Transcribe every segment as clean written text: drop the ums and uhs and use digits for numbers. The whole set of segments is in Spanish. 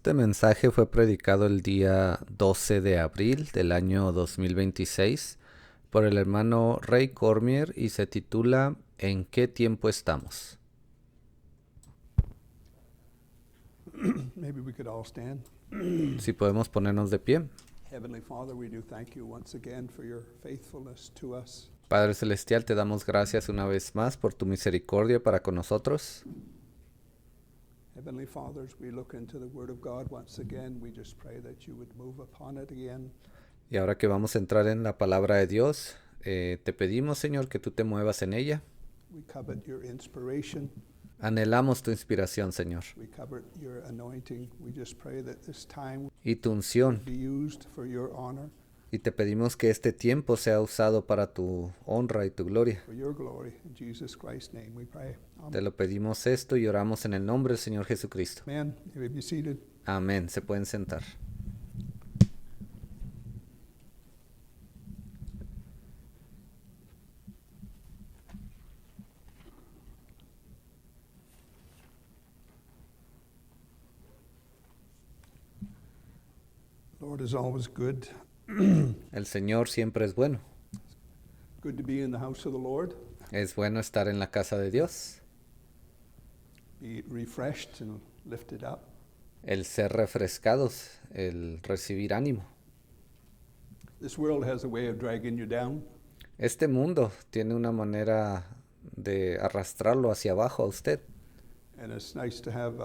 Este mensaje fue predicado el día 12 de abril del año 2026 por el hermano Ray Cormier y se titula ¿En qué tiempo estamos? Maybe we could all stand. Si podemos ponernos de pie. Heavenly Father, we do thank you once again for your faithfulness to us. Padre Celestial, te damos gracias una vez más por tu misericordia para con nosotros. Heavenly Father, as we look into the Word of God once again, we just pray that you would move upon it again. Y ahora que vamos a entrar en la palabra de Dios, te pedimos, Señor, que tú te muevas en ella. We covet your inspiration. Anhelamos tu inspiración, Señor, We covet your anointing. We just pray that this time y tu unción. be used for your honor, Y te pedimos que este tiempo sea usado para tu honra y tu gloria. for your glory. In Jesus Christ's name we pray. Te Amen. lo pedimos esto y oramos en el nombre del Señor Jesucristo. Man, you may be seated. Amén. Se pueden sentar. Lord is always good. El Señor siempre es bueno. Good to be in the house of the Lord. Es bueno estar en la casa de Dios. Be refreshed and lifted up. El ser refrescados, el recibir ánimo. This world has a way of dragging you down. Este mundo tiene una manera de arrastrarlo hacia abajo a usted. And it's nice to have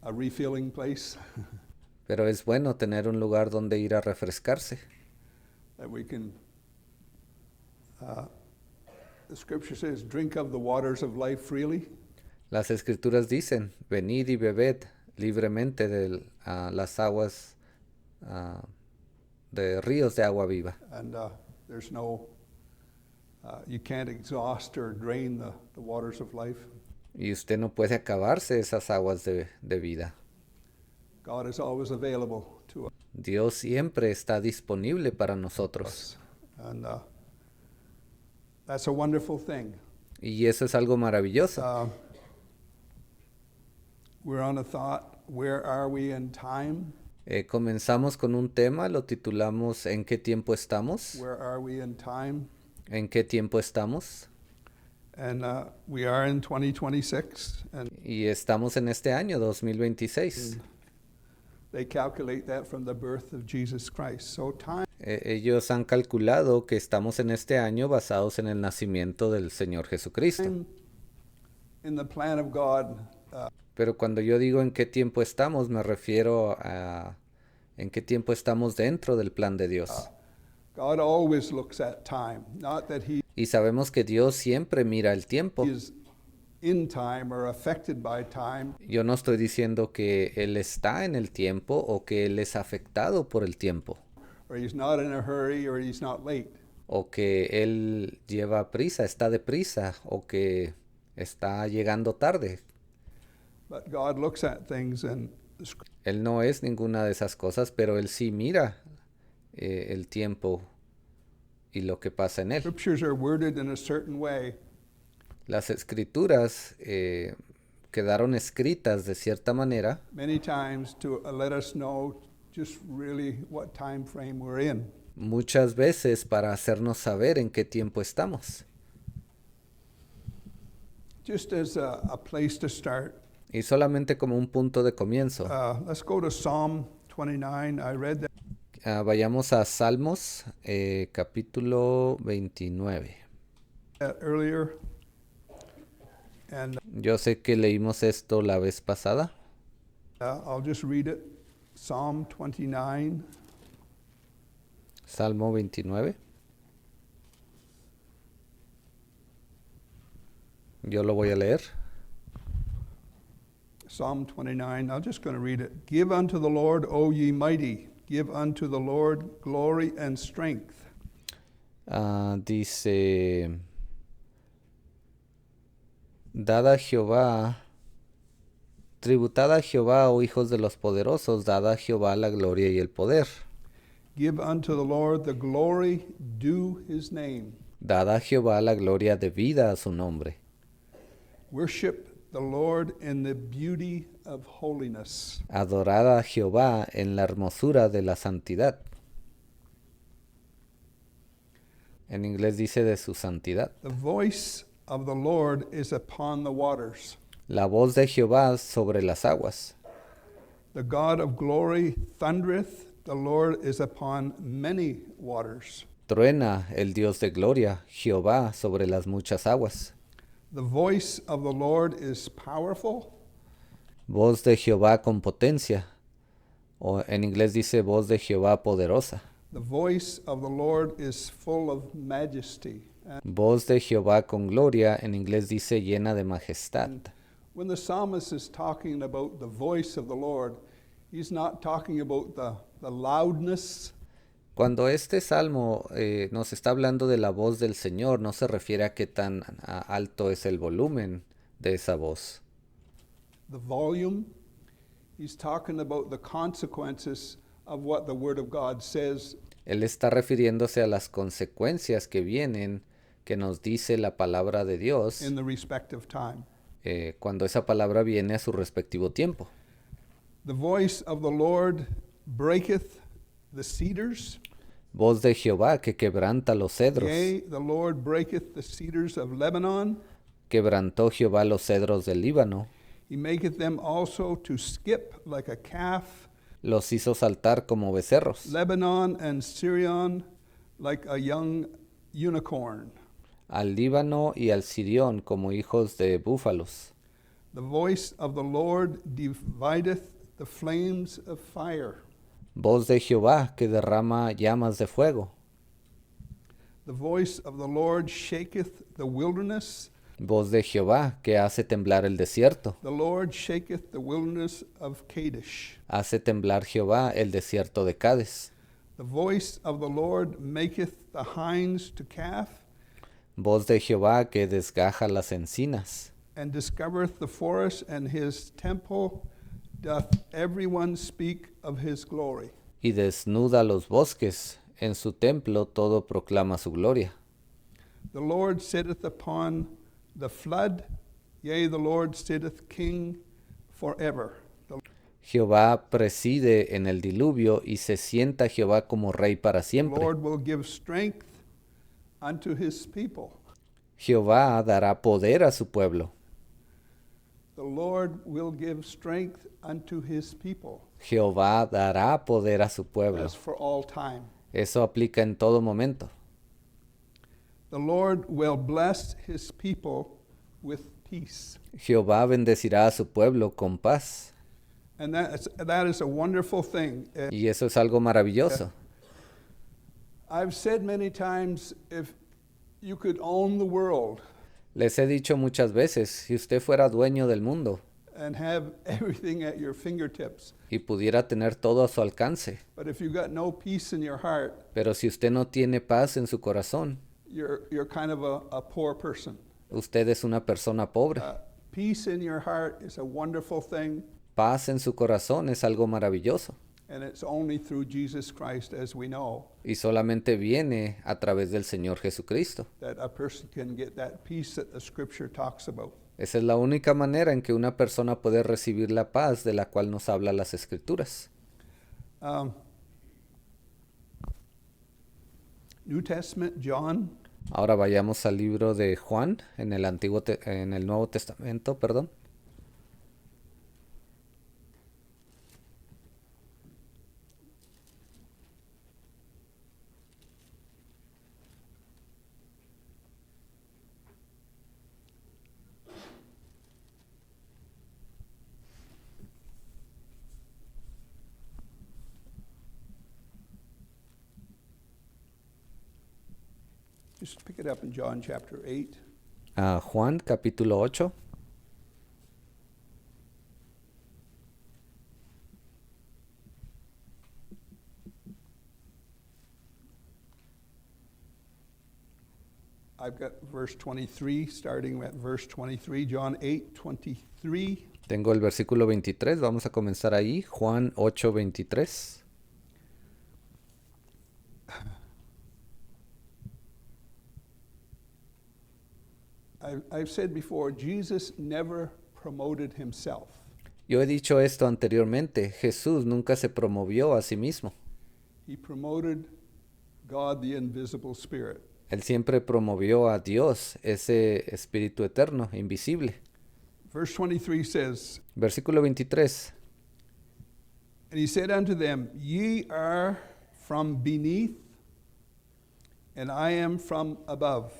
a refilling place Pero es bueno tener un lugar donde ir a refrescarse. that we can, the scripture says, drink of the waters of life freely. Las escrituras dicen, venid y bebed libremente de las aguas de ríos de agua viva. And there's no, you can't exhaust or drain the waters of life. Y usted no puede acabarse esas aguas de vida. God is always available to Dios siempre está disponible para nosotros. us. And that's a wonderful thing. Y eso es algo maravilloso. We're on a thought, where are we in time? Comenzamos con un tema, lo titulamos ¿En qué tiempo estamos? Where are we in time? ¿En qué tiempo estamos? And we are in 2026, and Y estamos en este año 2026. they calculate that from the birth of Jesus Christ. So time Ellos han calculado que estamos en este año basados en el nacimiento del Señor Jesucristo. in the plan of God, Pero cuando yo digo en qué tiempo estamos, me refiero a en qué tiempo estamos dentro del plan de Dios. God always looks at time, not that he Y sabemos que Dios siempre mira el tiempo. is in time or affected by time. Yo no estoy diciendo que Él está en el tiempo o que Él es afectado por el tiempo Or he's not in a hurry, or he's not late. o que Él lleva prisa, está deprisa o que está llegando tarde. But God looks at things, and Él no es ninguna de esas cosas, pero Él sí mira el tiempo y lo que pasa en Él. scriptures are worded in a certain way Las escrituras quedaron escritas de cierta manera many times to let us know just really what time frame we're in. muchas veces para hacernos saber en qué tiempo estamos. Just as a place to start, Y solamente como un punto de comienzo, let's go to Psalm 29. I read vayamos a Salmos capítulo 29. that earlier, and Yo sé que leímos esto la vez pasada. I'll just read it. Psalm 29. Salmo 29. Yo lo voy a leer. Psalm 29. I'm just going to read it. Give unto the Lord, O ye mighty, give unto the Lord glory and strength. Dice, dad a Jehová, tributad a Jehová, oh hijos de los poderosos, dad a Jehová la gloria y el poder. Give unto the Lord the glory due his name. Dad a Jehová la gloria debida a su nombre. Worship the Lord in the beauty of holiness. Adorad a Jehová en la hermosura de la santidad. En inglés dice de su santidad. The voice of the Lord is upon the waters. La voz de Jehová sobre las aguas. The God of glory thundereth, the Lord is upon many waters. Truena el Dios de gloria, Jehová sobre las muchas aguas. The voice of the Lord is powerful. Voz de Jehová con potencia. O en inglés dice voz de Jehová poderosa. The voice of the Lord is full of majesty. Voz de Jehová con gloria, en inglés dice llena de majestad. When the psalmist is talking about the voice of the Lord, he's not talking about the loudness. Cuando este salmo nos está hablando de la voz del Señor, no se refiere a qué tan alto es el volumen de esa voz. The volume. He's talking about the consequences of what the Word of God says. Él está refiriéndose a las consecuencias que vienen, que nos dice la palabra de Dios, In the respective time. Cuando esa palabra viene a su respectivo tiempo. The voice of the Lord breaketh the cedars. Voz de Jehová que quebranta los cedros. Yea, the Lord breaketh the cedars of Lebanon. Quebrantó Jehová los cedros del Líbano. He maketh them also to skip like a calf. Los hizo saltar como becerros. Lebanon and Syrian like a young unicorn. Al Líbano y al Sirión como hijos de búfalos. The voice of the Lord divideth the flames of fire. Voz de Jehová que derrama llamas de fuego. The voice of the Lord shaketh the wilderness. Voz de Jehová que hace temblar el desierto. The Lord shaketh the wilderness of Kadesh. Hace temblar Jehová el desierto de Cades. The voice of the Lord maketh the hinds to calf, Voz de Jehová que desgaja las encinas. and discovereth the forest, and his temple doth everyone speak of his glory. Y desnuda los bosques. En su templo todo proclama su gloria. The Lord sitteth upon the flood, yea, the Lord sitteth king forever. The Jehová preside en el diluvio y se sienta Jehová como rey para siempre. Lord will give strength unto his people. Jehová dará poder a su pueblo. The Lord will give strength unto his people. Jehová dará poder a su pueblo. As for all time. Eso aplica en todo momento. The Lord will bless his people with peace. Jehová bendecirá a su pueblo con paz. And that is a wonderful thing. Y eso es algo maravilloso. I've said many times, if you could own the world Les he dicho muchas veces, si usted fuera dueño del mundo and have everything at your fingertips, y pudiera tener todo a su alcance, but if you got no peace in your heart, pero si usted no tiene paz en su corazón, you're kind of a poor person. usted es una persona pobre. Peace in your heart is a wonderful thing, Paz en su corazón es algo maravilloso and it's only through Jesus Christ, as we know, y solamente viene a través del Señor Jesucristo. that a person can get that peace that the Scripture talks about. Esa es la única manera en que una persona puede recibir la paz de la cual nos habla las Escrituras. New Testament, John. Ahora vayamos al libro de Juan en el Nuevo Testamento, perdón. Just pick it up in John chapter 8. Juan capítulo 8. I've got verse 23, starting at verse 23, John 8, 23. Tengo el versículo 23, vamos a comenzar ahí, Juan 8, 23. I've said before, Jesus never promoted himself. Yo he dicho esto anteriormente, Jesús nunca se promovió a sí mismo. He promoted God, the invisible spirit. Él siempre promovió a Dios, ese Espíritu eterno, invisible. Verse 23 says, Versículo 23. And he said unto them, Ye are from beneath, and I am from above.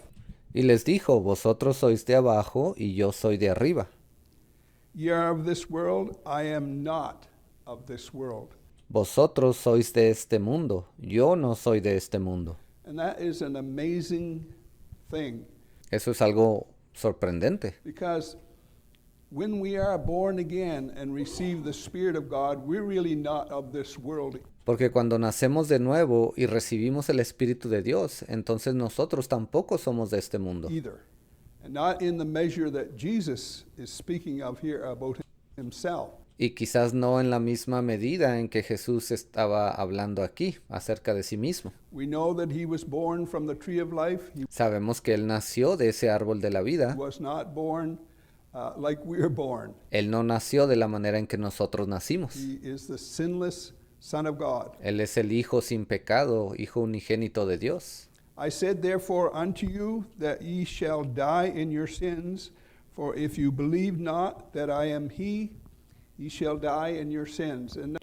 Y les dijo, vosotros sois de abajo y yo soy de arriba. Ye are of this world, I am not of this world. Vosotros sois de este mundo, yo no soy de este mundo. And that is an amazing thing, Eso es algo sorprendente, because when we are born again and receive the Spirit of God, we're really not of this world porque cuando nacemos de nuevo y recibimos el Espíritu de Dios, entonces nosotros tampoco somos de este mundo. either. And not in the measure that Jesus is speaking of here about himself. Y quizás no en la misma medida en que Jesús estaba hablando aquí acerca de sí mismo. We know that he was born from the tree of life. He Sabemos que Él nació de ese árbol de la vida. was not born like we are born. Él no nació de la manera en que nosotros nacimos. He is the sinless Son of God. Él es el Hijo sin pecado, Hijo unigénito de Dios. I said therefore unto you that ye shall die in your sins, for if you believe not that I am he, ye shall die in your sins. And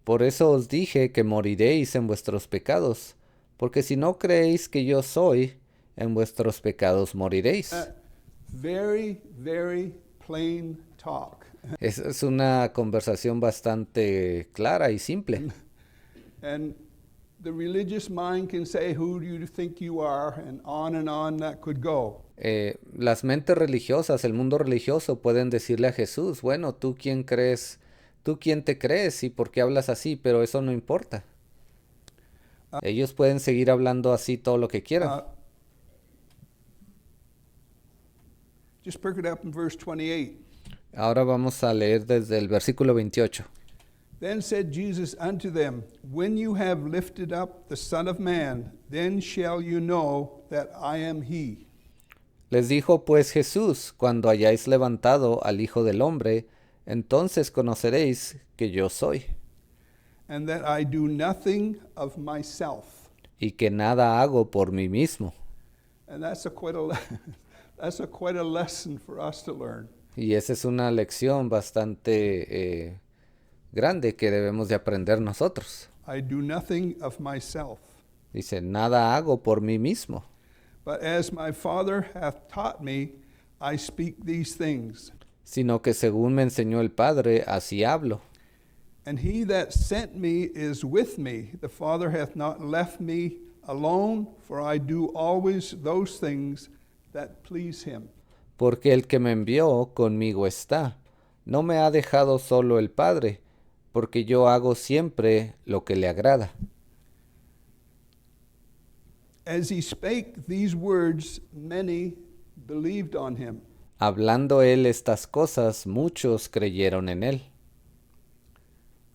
Por eso os dije que moriréis en vuestros pecados, porque si no creéis que yo soy, en vuestros pecados moriréis. very, very plain talk. Es una conversación bastante clara y simple. And the religious mind can say, who do you think you are? And on that could go. Las mentes religiosas, el mundo religioso pueden decirle a Jesús, bueno, ¿tú quién crees? ¿Tú quién te crees y por qué hablas así? Pero eso no importa. Ellos pueden seguir hablando así todo lo que quieran. Just pick it up in verse 28. Ahora vamos a leer desde el versículo 28. Then said Jesus unto them, When you have lifted up the Son of Man, then shall you know that I am he. Les dijo pues Jesús, cuando hayáis levantado al Hijo del Hombre, entonces conoceréis que yo soy, And that I do nothing of myself. y que nada hago por mí mismo. And that's quite a lesson for us to learn. Y esa es una lección bastante grande que debemos de aprender nosotros. I do nothing of myself. Dice, nada hago por mí mismo, But as my Father hath taught me, I speak these things. sino que según me enseñó el Padre, así hablo. And he that sent me is with me. The Father hath not left me alone, for I do always those things that please him. Porque el que me envió conmigo está. No me ha dejado solo el Padre, porque yo hago siempre lo que le agrada. As he spake these words, many believed on him. Hablando él estas cosas, muchos creyeron en él.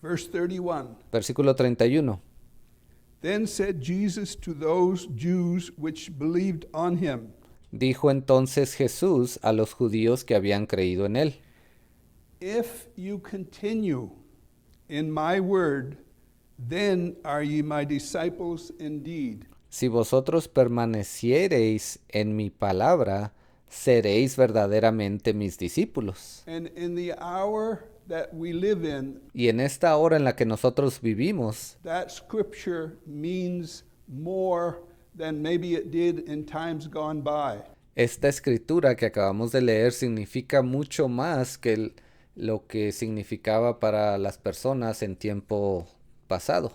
Verse 31. Versículo 31. Then said Jesus to those Jews which believed on him, Dijo entonces Jesús a los judíos que habían creído en él, If you continue in my word, then are ye my disciples indeed. si vosotros permaneciereis en mi palabra, seréis verdaderamente mis discípulos. And in the hour that we live in, Y en esta hora en la que nosotros vivimos, that scripture means more than maybe it did in times gone by. esta escritura que acabamos de leer significa mucho más que lo que significaba para las personas en tiempo pasado.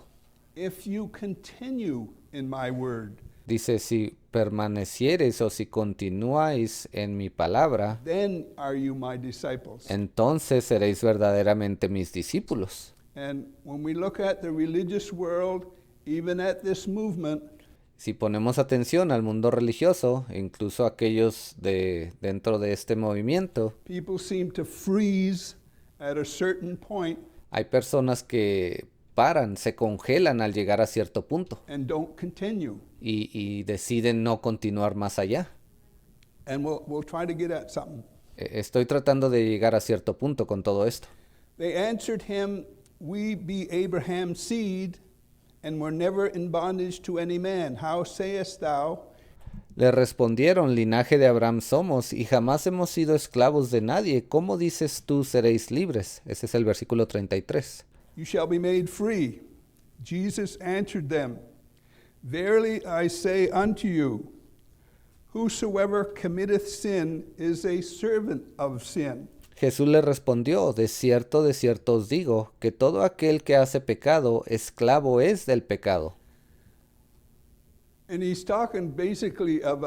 If you continue in my word, Dice, si permaneciereis o si continuáis en mi palabra, then are you my disciples. entonces seréis verdaderamente mis discípulos. And when we look at the religious world, even at this movement, Si ponemos atención al mundo religioso, incluso aquellos dentro de este movimiento, people seem to freeze at a certain point hay personas que paran, se congelan al llegar a cierto punto and don't continue. y deciden no continuar más allá. And we'll try to get at something. Estoy tratando de llegar a cierto punto con todo esto. They answered him, We be Abraham's seed, and were never in bondage to any man. How sayest thou, Le respondieron, linaje de Abraham somos, y jamás hemos sido esclavos de nadie. ¿Cómo dices tú seréis libres? Ese es el versículo 33. You shall be made free? Jesus answered them, Verily I say unto you, whosoever committeth sin is a servant of sin. Jesús le respondió, de cierto os digo, que todo aquel que hace pecado, esclavo es del pecado. And he's talking basically of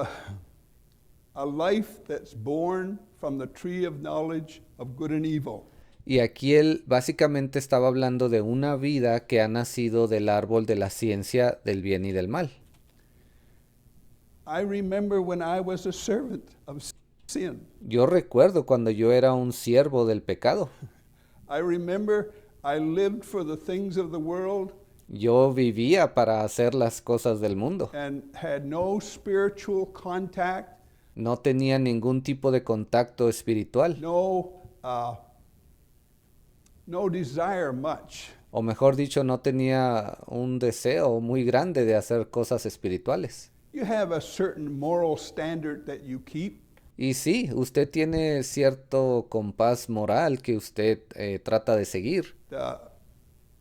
a life that's born from the tree of knowledge of good and evil. Y aquí él básicamente estaba hablando de una vida que ha nacido del árbol de la ciencia del bien y del mal. I remember when I was a servant of sin. Yo recuerdo cuando yo era un siervo del pecado. I remember I lived for the things of the world Yo vivía para hacer las cosas del mundo. and had no spiritual contact, No tenía ningún tipo de contacto espiritual, no desire much. o mejor dicho, no tenía un deseo muy grande de hacer cosas espirituales. You have a certain moral standard that you keep, Y sí, usted tiene cierto compás moral que usted trata de seguir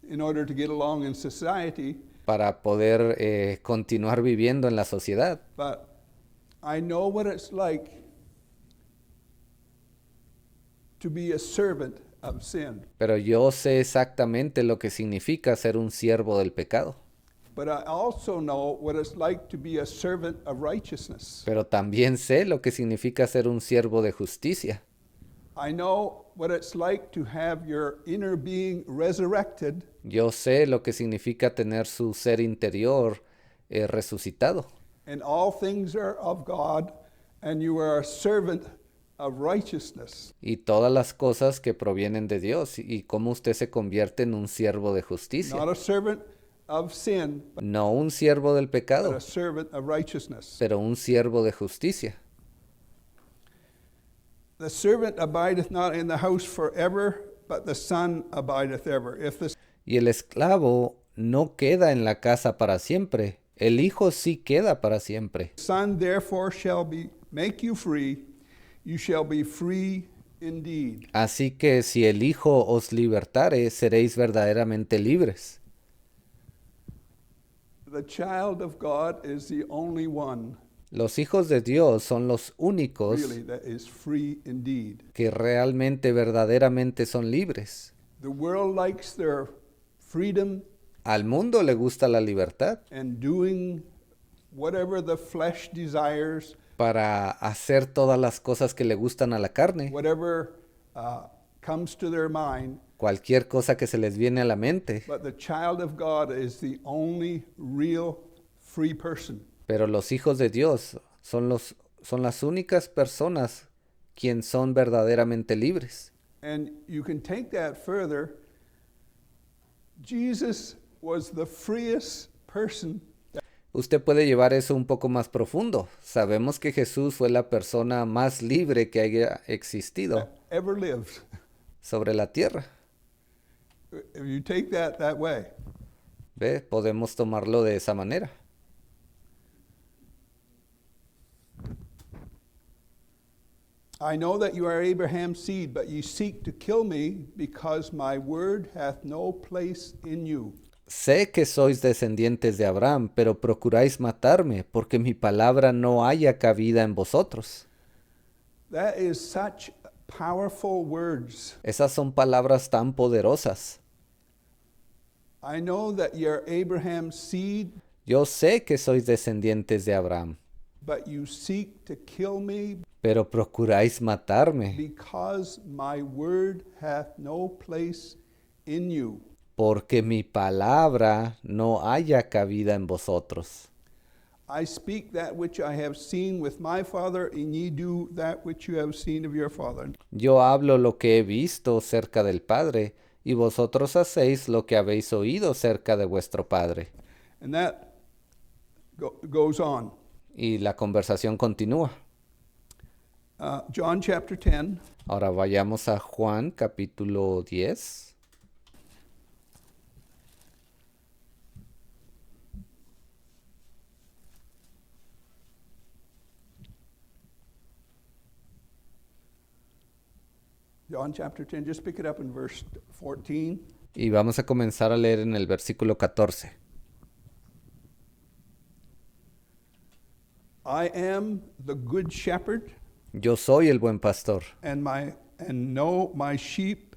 in order to get along in society, para poder continuar viviendo en la sociedad. but I know what it's like to be a servant of sin. Pero yo sé exactamente lo que significa ser un siervo del pecado. But I also know what it's like to be a servant of righteousness. Pero también sé lo que significa ser un siervo de justicia. I know what it's like to have your inner being resurrected Yo sé lo que significa tener su ser interior resucitado. and all things are of God and you are a servant of righteousness. Y todas las cosas que provienen de Dios. Y cómo usted se convierte en un siervo de justicia. Not a servant of sin, No un siervo del but pecado, a servant of righteousness. pero un siervo de justicia. The servant abideth not in the house forever, but the son abideth ever. If the Y el esclavo no queda en la casa para siempre. El hijo sí queda para siempre. son therefore shall make you free, you shall be free indeed. Así que si el hijo os libertare, seréis verdaderamente libres. The child of God is the only one Los hijos de Dios son los únicos really that is free indeed. que realmente, verdaderamente son libres. The world likes their freedom Al mundo le gusta la libertad and doing whatever the flesh desires, para hacer todas las cosas que le gustan a la carne, whatever comes to their mind. cualquier cosa que se les viene a la mente. But the child of God is the only real free person. Pero los hijos de Dios son las únicas personas quien son verdaderamente libres. And you can take that further. Jesus was the freest person Usted puede llevar eso un poco más profundo. Sabemos que Jesús fue la persona más libre que haya existido that ever lived. sobre la tierra. If you take that way, ¿Ve? Podemos tomarlo de esa manera. I know that you are Abraham's seed, but ye seek to kill me because my word hath no place in you. Sé que sois descendientes de Abraham, pero procuráis matarme, porque mi palabra no haya cabida en vosotros. That is such powerful words. Esas son palabras tan poderosas. I know that you're Abraham's seed, Yo sé que sois descendientes de Abraham, but you seek to kill me pero procuráis matarme, because my word hath no place in you. porque mi palabra no haya cabida en vosotros. I speak that which I have seen with my father, and ye do that which you have seen of your father. Yo hablo lo que he visto cerca del Padre, y vosotros hacéis lo que habéis oído cerca de vuestro Padre. And that goes on. Y la conversación continúa. John chapter 10, Ahora vayamos a Juan capítulo 10. John chapter 10, just pick it up in verse 14. Y vamos a comenzar a leer en el versículo 14. I am the good shepherd, Yo soy el buen pastor, and know my sheep,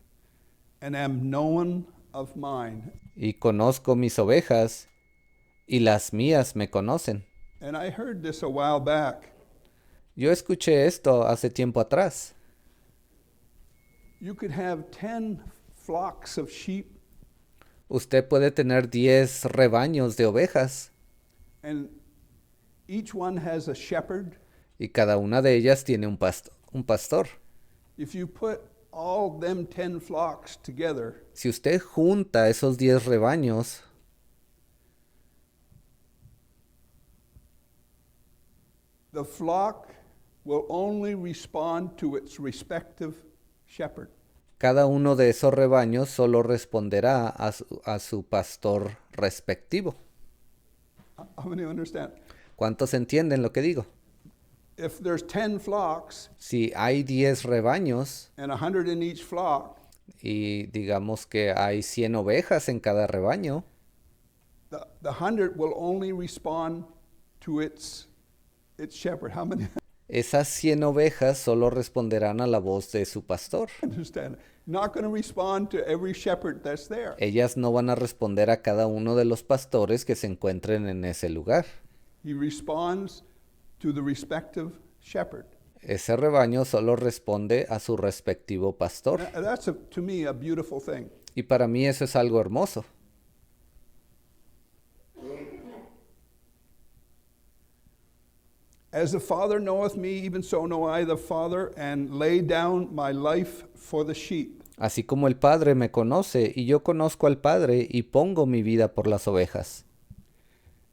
and am known of mine. y conozco mis ovejas, y las mías me conocen. And I heard this a while back. Yo escuché esto hace tiempo atrás. You could have 10 flocks of sheep, Usted puede tener 10 rebaños de ovejas, and each one has a shepherd. y cada una de ellas tiene un pastor. If you put all them 10 flocks together, Si usted junta esos 10 rebaños, the flock will only respond to its respective shepherd. cada uno de esos rebaños solo responderá a su pastor respectivo. How many understand? ¿Cuántos entienden lo que digo? If there's 10 flocks Si hay 10 rebaños and 100 in each flock, y digamos que hay 100 ovejas en cada rebaño, the 100 will only respond to its shepherd. How many esas 100 ovejas solo responderán a la voz de su pastor. understand? Not going to respond to every shepherd that's there. Ellas no van a responder a cada uno de los pastores que se encuentren en ese lugar. He responds to the respective shepherd. Ese rebaño solo responde a su respectivo pastor. That's, to me, a beautiful thing. Y para mí eso es algo hermoso. As the Father knoweth me, even so know I the Father, and lay down my life for the sheep. Así como el Padre me conoce y yo conozco al Padre y pongo mi vida por las ovejas.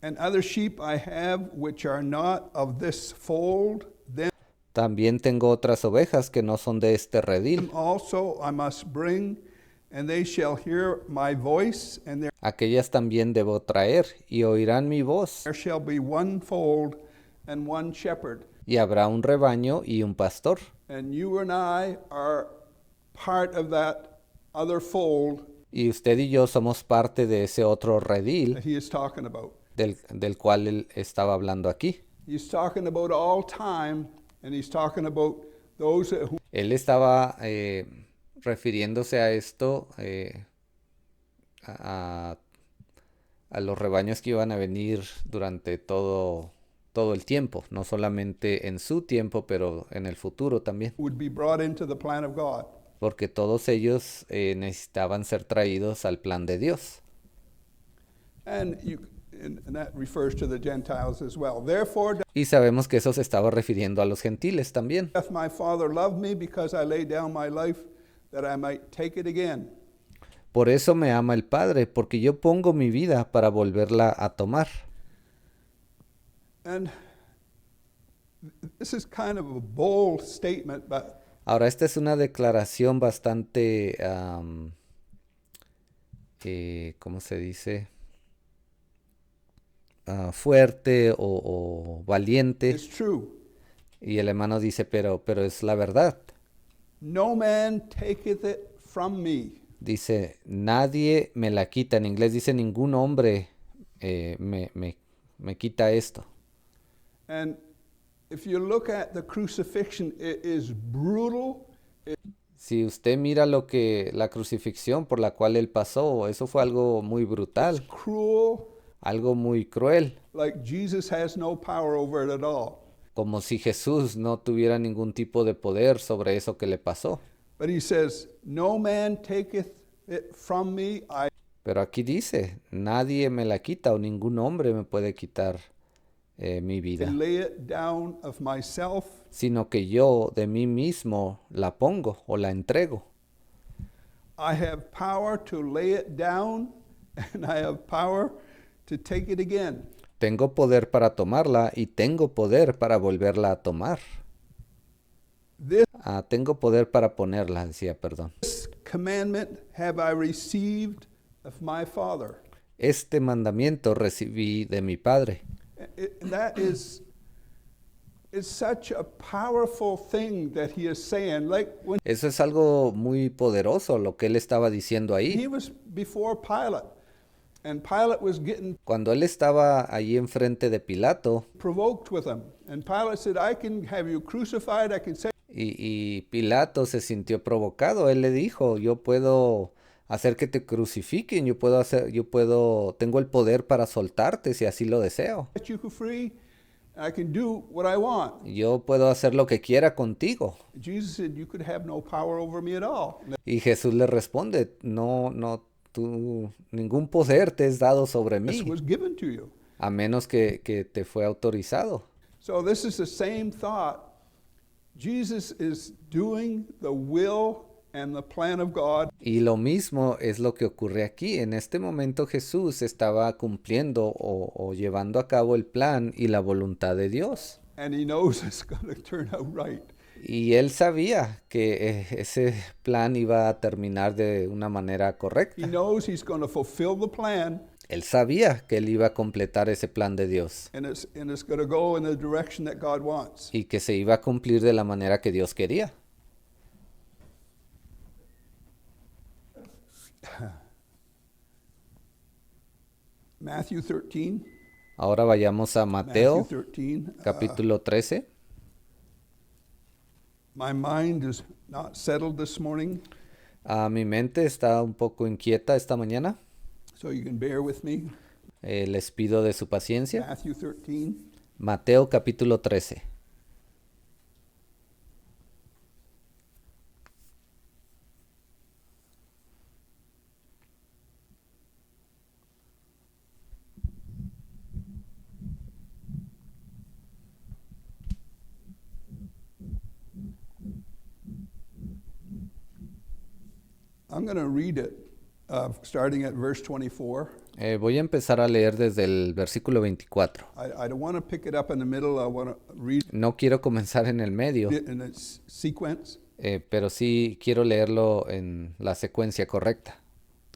And other sheep I have which are not of this fold, them También tengo otras ovejas que no son de este redil. also I must bring, and they shall hear my voice, and Aquellas también debo traer y oirán mi voz. there shall be one fold and one shepherd. Y habrá un rebaño y un pastor. And you and I are part of that other fold Y usted y yo somos parte de ese otro redil that he is talking about. del cual él estaba hablando aquí. He's talking about all time, and he's talking about those who Él estaba refiriéndose a esto, a, a los rebaños que iban a venir durante todo el tiempo, no solamente en su tiempo, pero en el futuro también, would be brought into the plan of God. porque todos ellos necesitaban ser traídos al plan de Dios. And that refers to the Gentiles as well. Therefore Y sabemos que eso se estaba refiriendo a los gentiles también. doth my Father love me, because I lay down my life that I might take it again. Por eso me ama el Padre, porque yo pongo mi vida para volverla a tomar. And this is kind of a bold statement, but Ahora, esta es una declaración bastante, ¿cómo se dice? Fuerte o valiente. it's true. Y el hermano dice, pero es la verdad. No man taketh it from me. Dice, nadie me la quita. En inglés dice, ningún hombre me quita esto. And if you look at the crucifixion, it is brutal. Si usted mira la crucifixión por la cual él pasó, eso fue algo muy It's brutal, cruel, algo muy cruel, like Jesus has no power over it at all. como si Jesús no tuviera ningún tipo de poder sobre eso que le pasó. But he says, no man taketh it from me. Pero aquí dice, nadie me la quita o ningún hombre me puede quitar mi I vida, lay it down of myself. sino que yo de mí mismo la pongo o la entrego. I have power to lay it down, and I have power to take it again. Tengo poder para tomarla y tengo poder para volverla a tomar. This Tengo poder para ponerla, decía, perdón. commandment have I received of my Father. Este mandamiento recibí de mi Padre. And that is such a powerful thing that he is saying. Like when Eso es algo muy poderoso lo que él estaba diciendo ahí. he was before Pilate, and Pilate was getting Cuando él estaba allí enfrente de Pilato provoked with him. And Pilate said, I can have you crucified, I can set y Pilato se sintió provocado, él le dijo, yo puedo hacer que te crucifiquen, tengo el poder para soltarte si así lo deseo. you free, I can do what I want. Yo puedo hacer lo que quiera contigo. Jesus said, you could have no power over me at all. Y Jesús le responde, no, tú, ningún poder te es dado sobre This mí, was given to you. a menos que te fue autorizado. So this is the same thought. Jesus is doing the will and the plan of God. Y lo mismo es lo que ocurre aquí. En este momento Jesús estaba cumpliendo o llevando a cabo el plan y la voluntad de Dios. And he knows it's going to turn out right. Y él sabía que ese plan iba a terminar de una manera He correcta. knows he's going to fulfill the plan, Él sabía que él iba a completar ese plan de Dios and it's going to go in the direction that God wants. y que se iba a cumplir de la manera que Dios quería. Matthew 13. Ahora vayamos a Mateo Matthew 13. capítulo 13. My mind is not settled this morning, Mi mente está un poco inquieta esta mañana. so you can bear with me. Les pido de su paciencia. Matthew 13. Mateo capítulo 13. I'm going to read it starting at verse 24. Voy a empezar a leer desde el versículo 24. I don't want to pick it up in the middle. I want to read No quiero comenzar en el medio, it in its sequence. pero sí quiero leerlo en la secuencia correcta.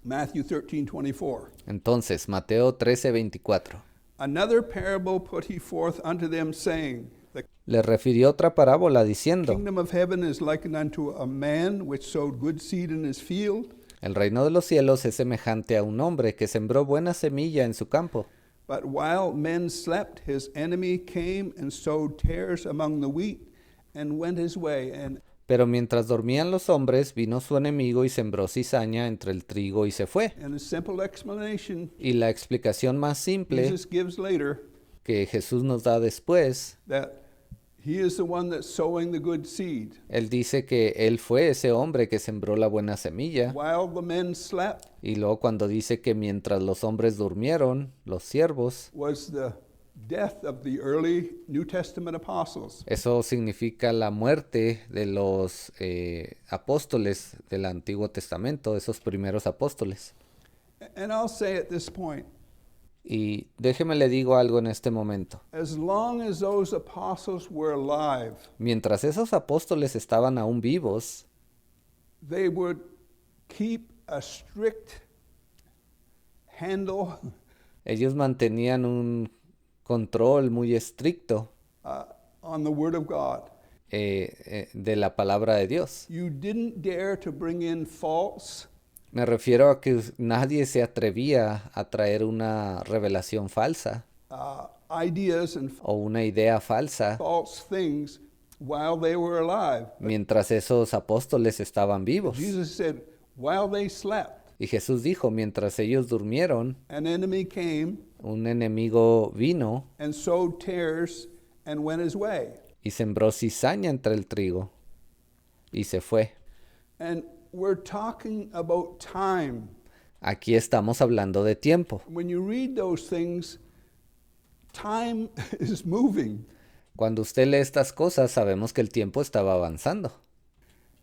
Matthew 13:24. Entonces, Mateo 13, 24. Another parable put he forth unto them, saying, The Le refirió otra parábola diciendo, kingdom of heaven is likened unto a man which sowed good seed in his field. el reino de los cielos es semejante a un hombre que sembró buena semilla en su campo. But while men slept, his enemy came and sowed tares among the wheat and went his way. And Pero mientras dormían los hombres, vino su enemigo y sembró cizaña entre el trigo y se fue. a simple explanation Y la explicación más simple Jesus gives later, que Jesús nos da después, that he is the one that's sowing the good seed. él dice que él fue ese hombre que sembró la buena semilla. While the men slept Y luego cuando dice que mientras los hombres durmieron, los siervos, was the death of the early New Testament apostles. eso significa la muerte de los apóstoles del Antiguo Testamento, esos primeros apóstoles. And I'll say at this point, Y déjeme le digo algo en este momento. as long as those apostles were alive, Mientras esos apóstoles estaban aún vivos, they would keep a strict handle ellos mantenían un control muy estricto on the Word of God. De la palabra de Dios. You didn't dare to bring in false Me refiero a que nadie se atrevía a traer una revelación falsa ideas and o una idea falsa false things while they were alive. mientras esos apóstoles estaban vivos. Jesus said, while they slept, Y Jesús dijo, mientras ellos durmieron, an enemy came un enemigo vino and sowed tares and went his way. y sembró cizaña entre el trigo y se fue. And we're talking about time. Aquí estamos hablando de tiempo. When you read those things, time is moving. Cuando usted lee estas cosas, sabemos que el tiempo estaba avanzando.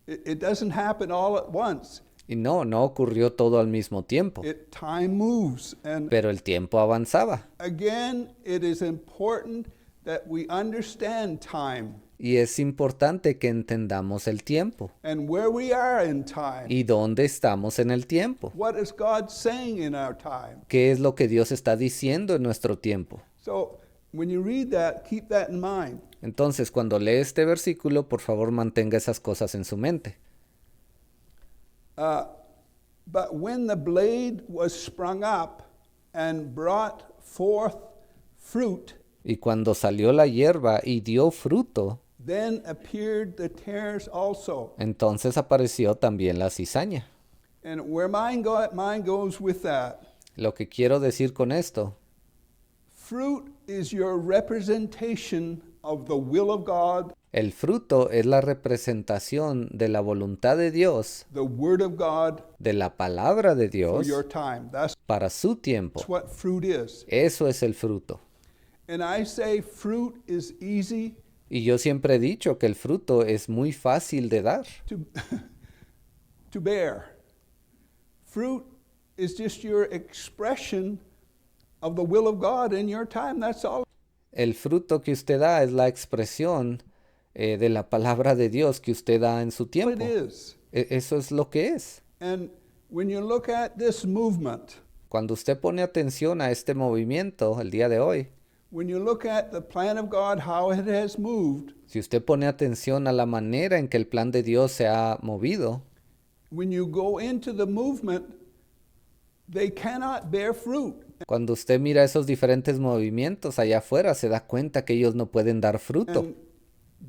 It doesn't happen all at once. Y no ocurrió todo al mismo tiempo, Time moves. And pero el tiempo avanzaba. again, it is important that we understand time. Y es importante que entendamos el tiempo and where we are in time. y dónde estamos en el tiempo. What is God saying in our time? ¿Qué es lo que Dios está diciendo en nuestro tiempo? So when you read that, keep that in mind. Entonces, cuando lee este versículo, por favor mantenga esas cosas en su mente. But when the blade was sprung up and brought forth fruit, Y cuando salió la hierba y dio fruto, then appeared the tares also. entonces apareció también la cizaña. And where mine goes with that, Lo que quiero decir con esto, fruit is your representation of the will of God, el fruto es la representación de la voluntad de Dios, the word of God de la palabra de for Dios your time. That's para su tiempo. what fruit is. Eso es el fruto. And I say fruit is easy Y yo siempre he dicho que el fruto es muy fácil de dar. to, to bear. Fruit is just your expression of the will of God in your time. That's all El fruto que usted da es la expresión de la palabra de Dios que usted da en su it tiempo. is. Eso es lo que es. And when you look at this movement, Cuando usted pone atención a este movimiento el día de hoy, when you look at the plan of God, how it has moved, si usted pone atención a la manera en que el plan de Dios se ha movido, when you go into the movement, they cannot bear fruit. cuando usted mira esos diferentes movimientos allá afuera, se da cuenta que ellos no pueden dar fruto. And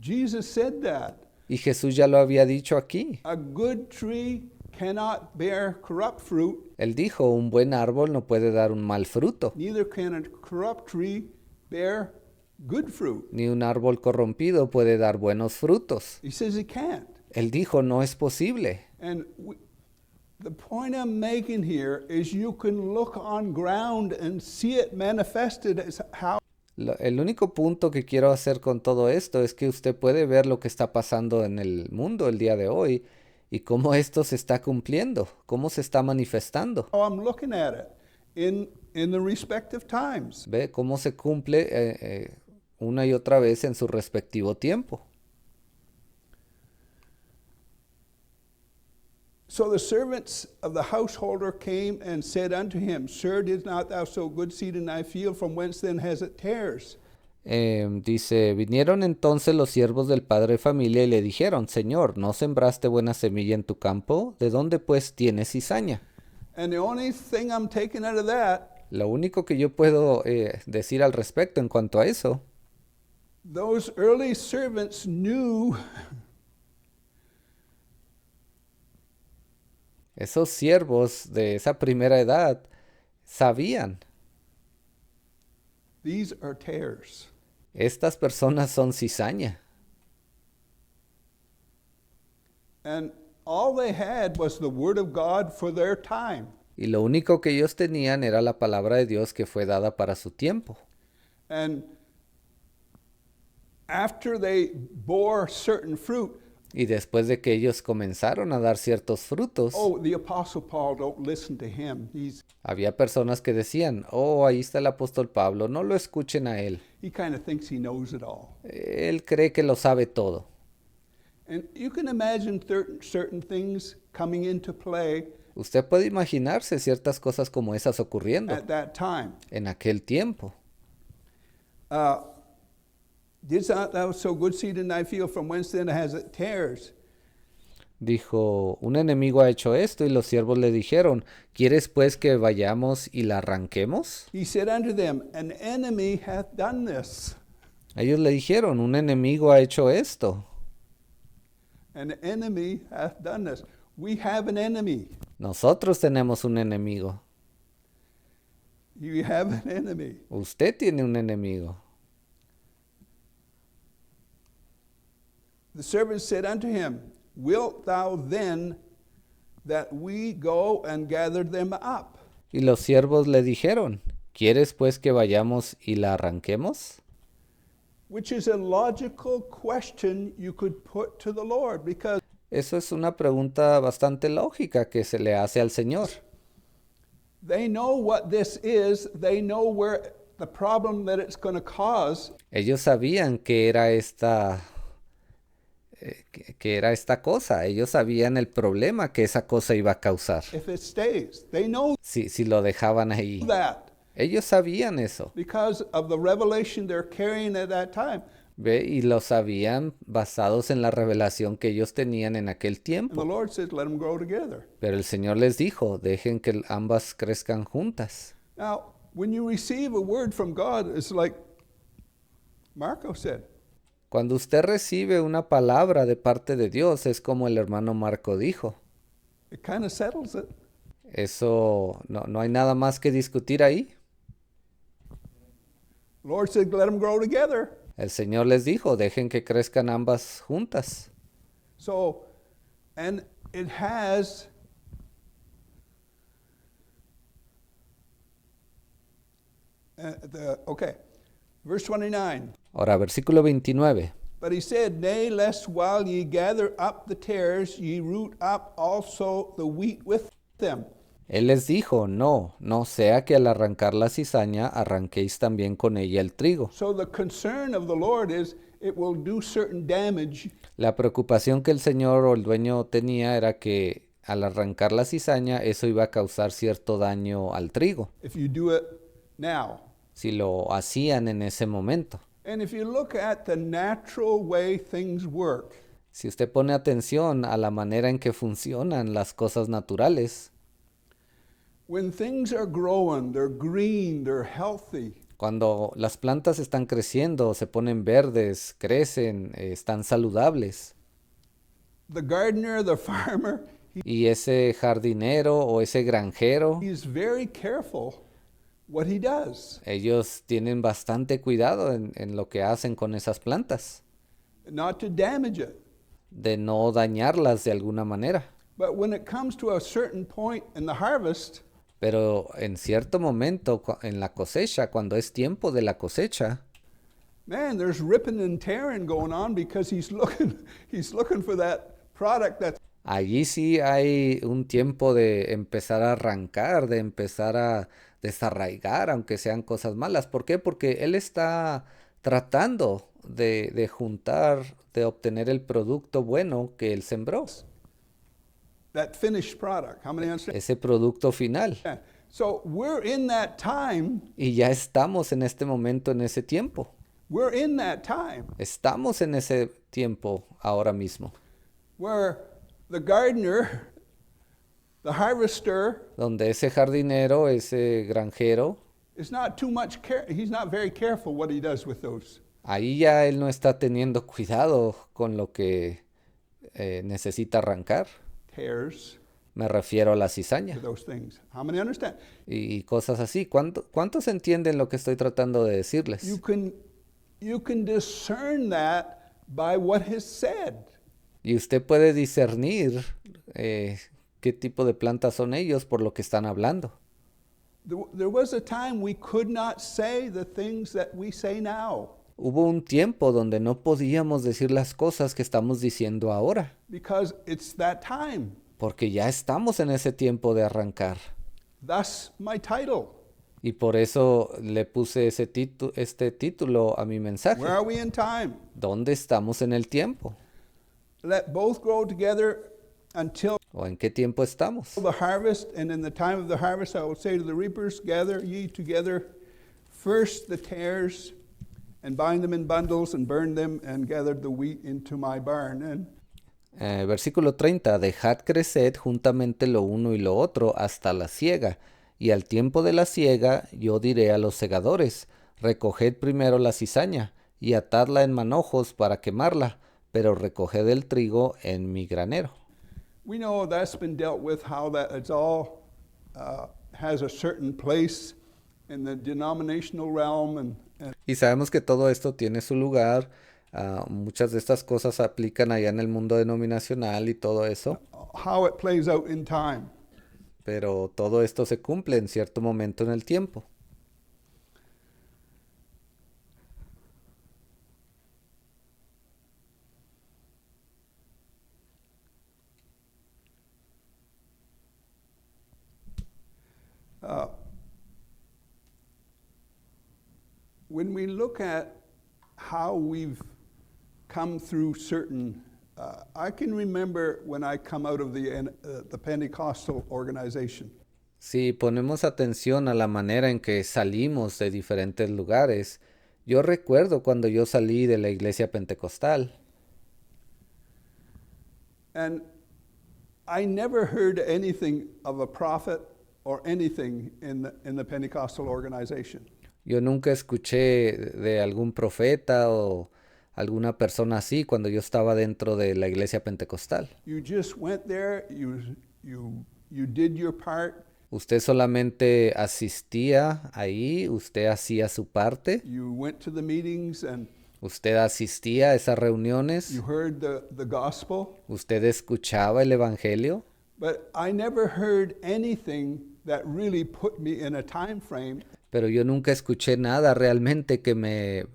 Jesus said that. Y Jesús ya lo había dicho aquí. A good tree cannot bear corrupt fruit, Él dijo, un buen árbol no puede dar un mal fruto, neither can a corrupt tree bear good fruit. ni un árbol corrompido puede dar buenos frutos. He says it can't. Él dijo, no es posible. And the point I'm making here is you can look on ground and see it manifested as how El único punto que quiero hacer con todo esto es que usted puede ver lo que está pasando en el mundo el día de hoy y cómo esto se está cumpliendo, cómo se está manifestando. I'm looking at it in the respective times. Ve cómo se cumple una y otra vez en su respectivo tiempo. So the servants of the householder came and said unto him, Sir, did not thou sow good seed in thy field? From whence then has it tares? Dice, vinieron entonces los siervos del padre de familia y le dijeron, Señor, ¿no sembraste buena semilla en tu campo? ¿De dónde pues tienes cizaña? And the only thing I'm taking out of that, Lo único que yo puedo decir al respecto en cuanto a eso, those early servants knew esos siervos de esa primera edad sabían, these are tares. estas personas son cizaña. And all they had was the word of God for their time. Y lo único que ellos tenían era la palabra de Dios que fue dada para su tiempo. And after they bore certain fruit, Y después de que ellos comenzaron a dar ciertos frutos, oh, the Apostle Paul, don't listen to him. había personas que decían, oh, ahí está el apóstol Pablo, no lo escuchen a él. He kind of thinks he knows it all. Él cree que lo sabe todo. And you can imagine certain things coming into play Usted puede imaginarse ciertas cosas como esas ocurriendo at that time. en aquel tiempo. Didst not thou sow good seed in thy field? From whence then has it tares? Dijo, un enemigo ha hecho esto, y los siervos le dijeron, ¿quieres pues que vayamos y la arranquemos? He said unto them, An enemy hath done this. Ellos le dijeron, un enemigo ha hecho esto. An enemy hath done this. We have an enemy. Nosotros tenemos un enemigo. You have an enemy. Usted tiene un enemigo. The servant said unto him, Wilt thou then that we go and gather them up? Y los siervos le dijeron, ¿quieres pues que vayamos y la arranquemos? Which is a logical question you could put to the Lord, because Eso es una pregunta bastante lógica que se le hace al Señor. they know what this is. They know where the problem that it's going to cause. Ellos sabían que era que era esta cosa. Ellos sabían el problema que esa cosa iba a causar if it stays. They know si lo dejaban ahí. that Ellos sabían eso, because of the revelation they're carrying at that time. ¿ve? Y lo sabían basados en la revelación que ellos tenían en aquel And the tiempo. Lord says, let them grow together. Pero el Señor les dijo, dejen que ambas crezcan juntas. Now, when you receive a word from God, it's like Marco said. Cuando usted recibe una palabra de parte de Dios, es como el hermano Marco dijo. It kind of settles it. Eso, no hay nada más que discutir ahí. Lord said, let them grow together. El Señor les dijo, dejen que crezcan ambas juntas. So, and it has okay, verse 29. Ahora, versículo 29. But he said, nay, lest while ye gather up the tares, ye root up also the wheat with them. Él les dijo, no sea que al arrancar la cizaña arranquéis también con ella el trigo. So the concern of the Lord is it will do certain damage La preocupación que el señor o el dueño tenía era que al arrancar la cizaña eso iba a causar cierto daño al trigo, if you do it now. si lo hacían en ese momento. And if you look at the natural way things work, Si usted pone atención a la manera en que funcionan las cosas naturales, when things are growing, they're green, they're healthy. cuando las plantas están creciendo, se ponen verdes, crecen, están saludables, The gardener, the farmer, y ese jardinero o ese granjero, he's very careful what he does, ellos tienen bastante cuidado en lo que hacen con esas plantas, not to damage it. de no dañarlas de alguna manera. But when it comes to a certain point in the harvest, Pero en cierto momento en la cosecha, cuando es tiempo de la cosecha, man, there's ripping and tearing going on because he's looking for that product that's allí sí hay un tiempo de empezar a arrancar, de empezar a desarraigar, aunque sean cosas malas. ¿Por qué? Porque él está tratando de juntar, de obtener el producto bueno que él sembró, that finished product. How many understand? ese producto final. Yeah. So we're in that time. Y ya estamos en este momento, en ese tiempo. We're in that time Estamos en ese tiempo ahora mismo, where the gardener, the harvester, donde ese jardinero, ese granjero, is not too much care. He's not very careful what he does with those. ahí ya él no está teniendo cuidado con lo que necesita arrancar. Tears Me refiero a la to cizaña those things. How many understand? y cosas así. ¿Cuántos entienden lo que estoy tratando de decirles? You can discern that by what is said. Y usted puede discernir qué tipo de plantas son ellos por lo que están hablando. There was a time we could not say the things that we say now Hubo un tiempo donde no podíamos decir las cosas que estamos diciendo ahora, because it's that time. porque ya estamos en ese tiempo de arrancar. Thus, my title. Y por eso le puse este título a mi mensaje. Where are we in time? ¿Dónde estamos en el tiempo? Let both grow together until ¿O en qué tiempo estamos? the harvest, and in the time of the harvest I will say to the reapers, gather ye together first the tares, and bind them in bundles, and burn them, and gather the wheat into my barn. And Versículo 30. Dejad crecer juntamente lo uno y lo otro hasta la siega. Y al tiempo de la siega yo diré a los segadores, recoged primero la cizaña y atadla en manojos para quemarla, pero recoged el trigo en mi granero. we know that's been dealt with, how that it's all has a certain place in the denominational realm, and Y sabemos que todo esto tiene su lugar. Muchas de estas cosas aplican allá en el mundo denominacional y todo eso. how it plays out in time. Pero todo esto se cumple en cierto momento en el tiempo. When we look at how we've come through certain I can remember when I come out of the Pentecostal organization. Si ponemos atención a la manera en que salimos de diferentes lugares, yo recuerdo cuando yo salí de la iglesia pentecostal. And I never heard anything of a prophet or anything in the Pentecostal organization. Yo nunca escuché de algún profeta o alguna persona así cuando yo estaba dentro de la iglesia pentecostal. You just went there, you did your part, Usted solamente asistía ahí, usted hacía su parte, you went to the meetings and usted asistía a esas reuniones, you heard the gospel, usted escuchaba el evangelio, but I never heard anything that really put me in a time frame pero yo nunca escuché nada realmente que me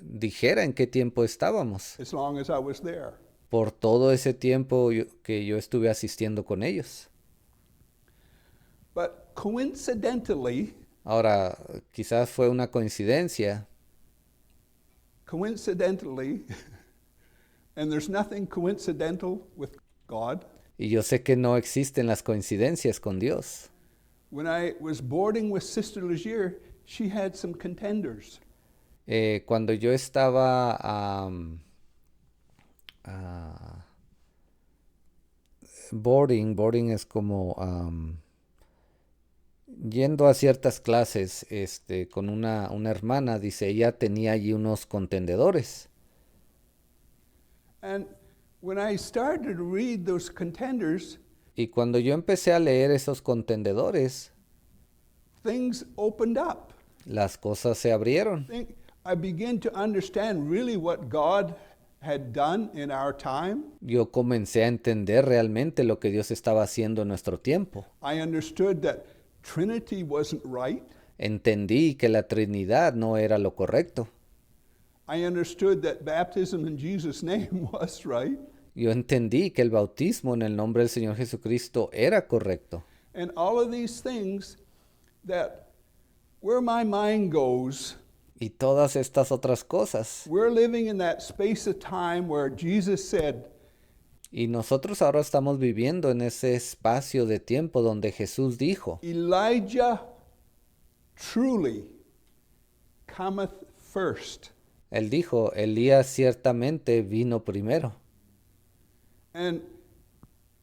dijera en qué tiempo estábamos, as long as I was there. por todo ese tiempo que yo estuve asistiendo con ellos. But coincidentally, Ahora, quizás fue una coincidencia, and there's nothing coincidental with God. y yo sé que no existen las coincidencias con Dios. When I was boarding with Sister Legier, she had some contenders. Cuando yo estaba boarding es como yendo a ciertas clases con una hermana, dice, ella tenía allí unos contendedores. And when I started to read those contenders, Y cuando yo empecé a leer esos contendedores, things opened up. las cosas se abrieron. I began to understand really what God had done in our time. Yo comencé a entender realmente lo que Dios estaba haciendo en nuestro tiempo. I understood that Trinity wasn't right. Entendí que la Trinidad no era lo correcto. I understood that baptism in Jesus' name was right. Yo entendí que el bautismo en el nombre del Señor Jesucristo era correcto. And all of these things that where my mind goes, Y todas estas otras cosas. we're living in that space of time where Jesus said, Y nosotros ahora estamos viviendo en ese espacio de tiempo donde Jesús dijo, Elijah truly cometh first. Él dijo, Elías ciertamente vino primero. And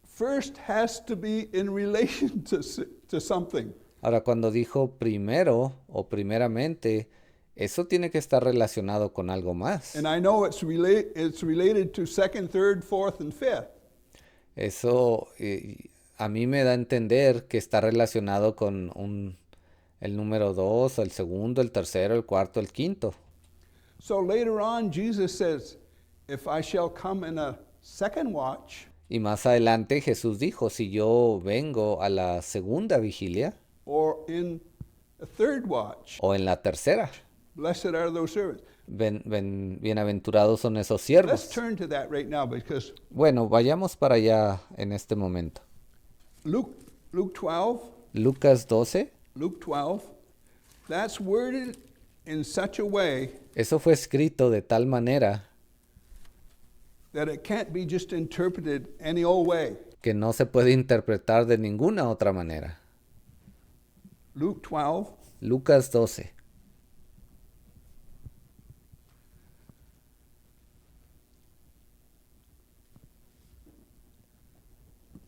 first has to be in relation to something. Ahora, cuando dijo primero o primeramente, eso tiene que estar relacionado con algo más. And I know it's related to second, third, fourth, and fifth. Eso a mí me da a entender que está relacionado con el número 2, el segundo, el tercero, el cuarto, el quinto. So later on, Jesus says, if I shall come in a second watch, Y más adelante Jesús dijo, si yo vengo a la segunda vigilia or in a third watch, o en la tercera, blessed are those servants. bienaventurados son esos Let's siervos. turn to that right now because Bueno, vayamos para allá en este momento. Luke 12, Lucas 12, that's worded in such a way eso fue escrito de tal manera that it can't be just interpreted any old way. que no se puede interpretar de ninguna otra manera. Luke 12, Lucas 12,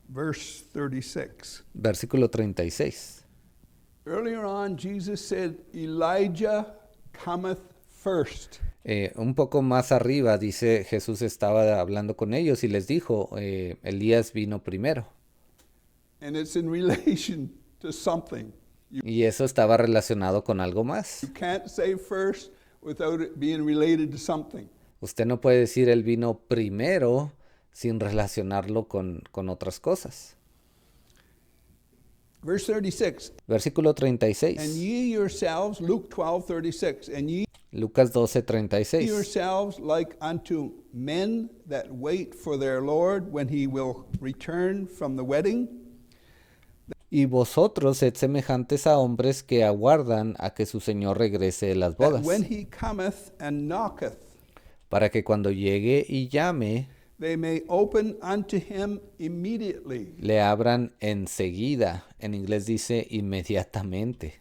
verse 36. versículo 36. Earlier on, Jesus said, Elijah cometh first. Un poco más arriba dice, Jesús estaba hablando con ellos y les dijo, Elías vino primero. And it's in relation to something. Y eso estaba relacionado con algo más. You can't say first without it being related to something. Usted no puede decir él vino primero sin relacionarlo con otras cosas. Verse 36. Versículo And 36. ye yourselves, Luke 12:36. And ye Lucas 12, 36. yourselves like unto men that wait for their Lord when he will return from the wedding, Y vosotros sed semejantes a hombres que aguardan a que su Señor regrese de las that bodas, when he cometh and knocketh, para que cuando llegue y llame, they may open unto him immediately. le abran enseguida. En inglés dice inmediatamente.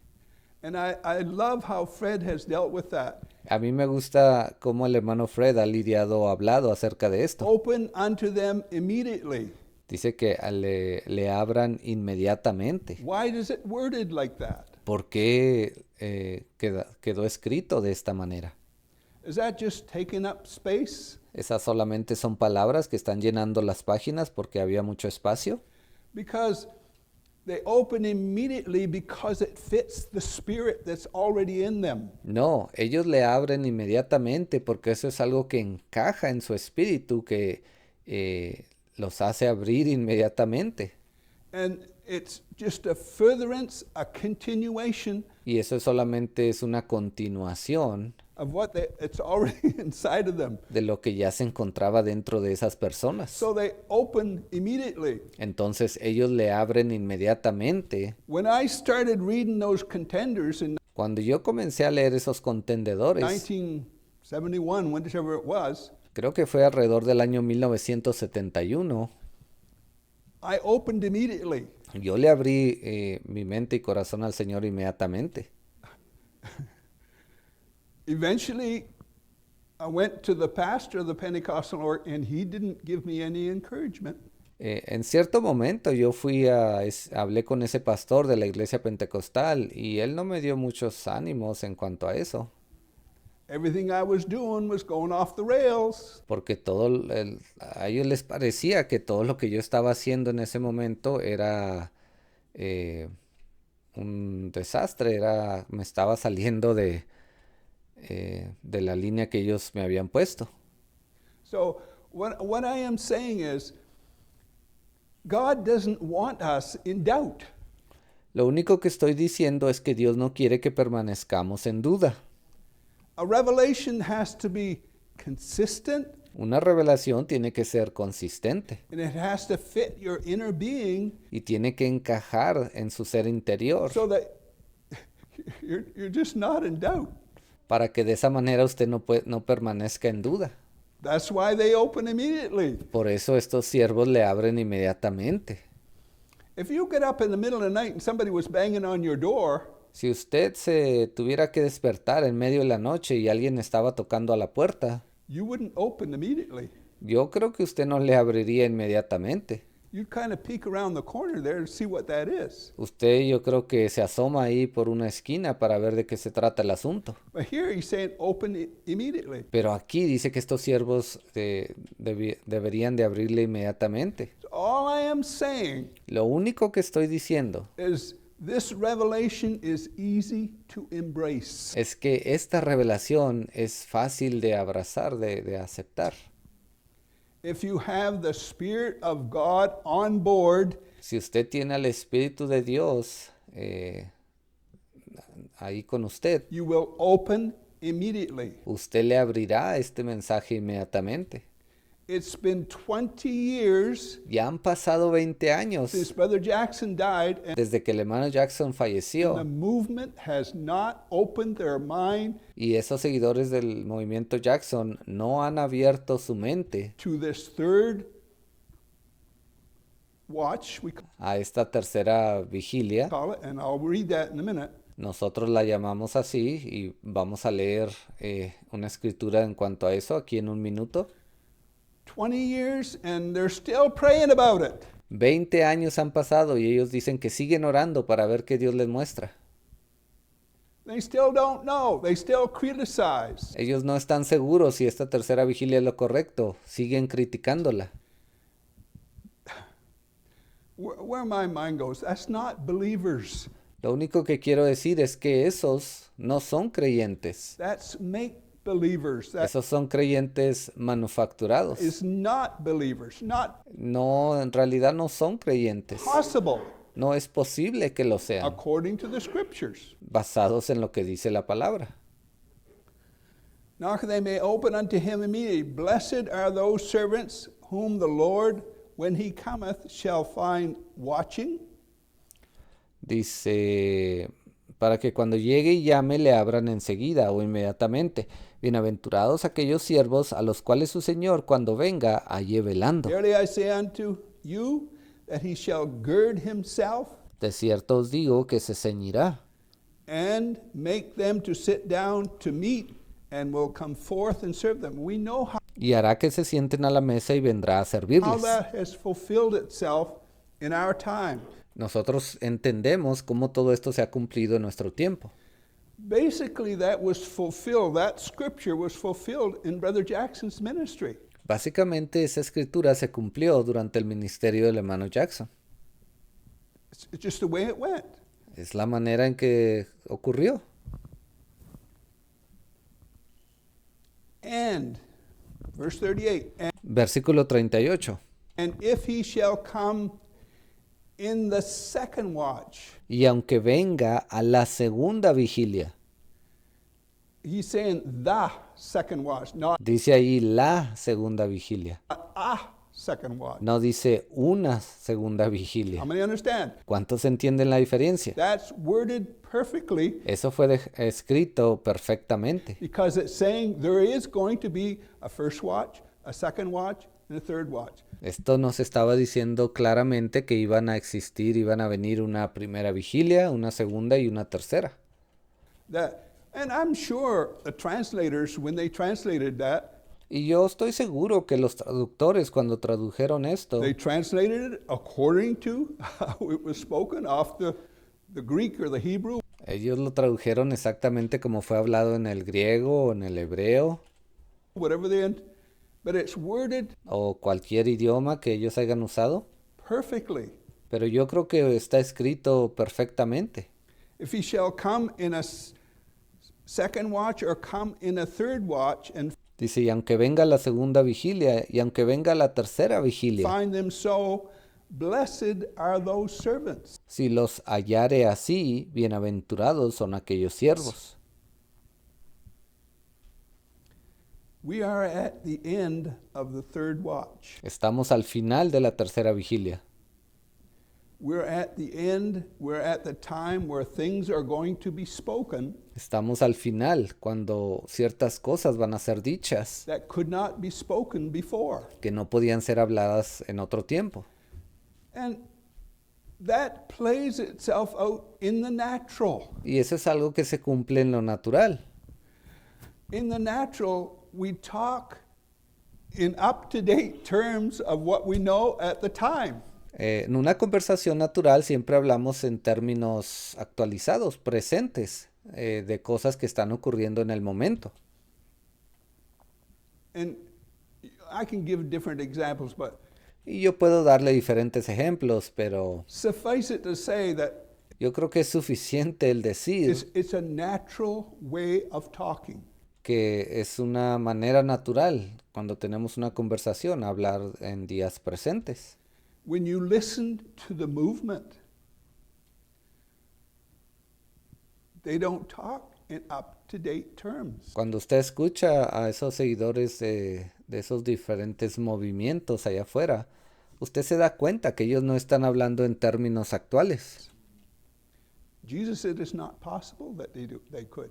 And I love how Fred has dealt with that. A mí me gusta cómo el hermano Fred ha hablado acerca de esto. Open unto them immediately. Dice que le abran inmediatamente. Why is it worded like that? ¿Por qué quedó escrito de esta manera? Is that just taking up space? Esas solamente son palabras que están llenando las páginas porque había mucho espacio. Because they open immediately because it fits the spirit that's already in them. No, ellos le abren inmediatamente porque eso es algo que encaja en su espíritu, que los hace abrir inmediatamente. And it's just a furtherance, a continuation Y eso solamente es una continuación of what it's already inside of them. de lo que ya se encontraba dentro de esas personas. So they open immediately. Entonces ellos le abren inmediatamente. When I started reading those contenders in Cuando yo comencé a leer esos contendedores, 1971, whenever it was, creo que fue alrededor del año 1971, I opened immediately. yo le abrí mi mente y corazón al Señor inmediatamente. Eventually, I went to the pastor of the Pentecostal org, and he didn't give me any encouragement. En cierto momento yo hablé con ese pastor de la iglesia pentecostal y él no me dio muchos ánimos en cuanto a eso, Everything I was doing was going off the rails. porque a ellos les parecía que todo lo que yo estaba haciendo en ese momento era un desastre, me estaba saliendo de la línea que ellos me habían puesto. So what I am saying is, God doesn't want us in doubt. Lo único que estoy diciendo es que Dios no quiere que permanezcamos en duda. A revelation has to be consistent, Una revelación tiene que ser consistente and it has to fit your inner being y tiene que encajar en su ser interior so that you're just not in doubt. para que de esa manera usted no permanezca en duda. That's why they open immediately. Por eso estos siervos le abren inmediatamente. If you get up in the middle of the night and somebody was banging on your door, Si usted se tuviera que despertar en medio de la noche y alguien estaba tocando a la puerta, you wouldn't open immediately. yo creo que usted no le abriría inmediatamente. You'd kind of peek around the corner there to see what that is. Usted yo creo que se asoma ahí por una esquina para ver de qué se trata el asunto. But here he's saying open immediately. Pero aquí dice que estos siervos deberían de abrirle inmediatamente. So all I am saying Lo único que estoy diciendo is this revelation is easy to embrace. es que esta revelación es fácil de abrazar, de aceptar. If you have the Spirit of God on board, Si usted tiene al Espíritu de Dios ahí con usted, you will open immediately. usted le abrirá este mensaje inmediatamente. It's been 20 years Ya han pasado 20 años since Brother Jackson died, and desde que el hermano Jackson the falleció movement has not opened their mind y esos seguidores del movimiento Jackson no han abierto su mente to this third watch, we a esta tercera vigilia. call it, and I'll read that in a minute. Nosotros la llamamos así y vamos a leer una escritura en cuanto a eso aquí en un minuto. 20 years, and they're still praying about it. 20 años han pasado y ellos dicen que siguen orando para ver qué Dios les muestra. They still don't know. They still criticize. Ellos no están seguros si esta tercera vigilia es lo correcto. Siguen criticándola. Where my mind goes, that's not believers. Lo único que quiero decir es que esos no son creyentes. That's make believers. That Esos son creyentes manufacturados. is not believers. Not No, en realidad no son creyentes. possible No es posible que lo sean, according to the scriptures. basados en lo que dice la palabra. Now they may open unto him immediately. Blessed are those servants whom the Lord, when he cometh, shall find watching. Dice, para que cuando llegue y llame le abran enseguida o inmediatamente. Bienaventurados aquellos siervos a los cuales su Señor cuando venga halle velando. Verily I say unto you, that he shall gird himself De cierto os digo que se ceñirá and make them to sit down to meat, and will come forth and serve them. We know y hará que se sienten a la mesa y vendrá a how servirles. that has fulfilled itself in our time. Nosotros entendemos cómo todo esto se ha cumplido en nuestro tiempo. Basically, that was fulfilled, that scripture was fulfilled in Brother Jackson's ministry. Básicamente esa escritura se cumplió durante el ministerio del hermano Jackson. It's just the way it went. Es la manera en que ocurrió. And, verse 38, Versículo 38. and if he shall come in the second watch, Y aunque venga a la segunda vigilia, he's saying the second watch, not dice ahí la segunda vigilia, a second watch. no dice una segunda How vigilia. many understand? ¿Cuántos entienden la diferencia? That's worded perfectly Eso fue escrito perfectamente, because it's saying there is going to be a first watch, a second watch, and a third watch. Esto nos estaba diciendo claramente que iban a existir, iban a venir una primera vigilia, una segunda y una tercera. And I'm sure the translators, when they translated that, Y yo estoy seguro que los traductores cuando tradujeron esto, they translated it according to how it was spoken off the Greek or the Hebrew, ellos lo tradujeron exactamente como fue hablado en el griego o en el hebreo whatever but it's worded o cualquier idioma que ellos hayan usado. perfectly. Pero yo creo que está escrito perfectamente. If he shall come in a second watch or come in a third watch and Dice, y aunque venga la segunda vigilia y aunque venga la tercera vigilia, find them so, blessed are those servants. si los hallare así, bienaventurados son aquellos siervos. We are at the end of the third watch. Estamos al final de la tercera vigilia. We're at the end, we're at the time where things are going to be spoken Estamos al final, cuando ciertas cosas van a ser dichas that could not be spoken before. que no podían ser habladas en otro tiempo. And that plays itself out in the natural. Y eso es algo que se cumple en lo natural. In the natural, we talk in up-to-date terms of what we know at the time. En una conversación natural siempre hablamos en términos actualizados, presentes, de cosas que están ocurriendo en el momento. And I can give different examples, but Y yo puedo darle diferentes ejemplos, pero suffice it to say that yo creo que es suficiente el decir it's a natural way of talking. que es una manera natural cuando tenemos una conversación, hablar en días presentes. When you listen to the movement, they don't talk in up-to-date terms. Cuando usted escucha a esos seguidores de esos diferentes movimientos allá afuera, usted se da cuenta que ellos no están hablando en términos actuales. Jesus said it's not possible that they could.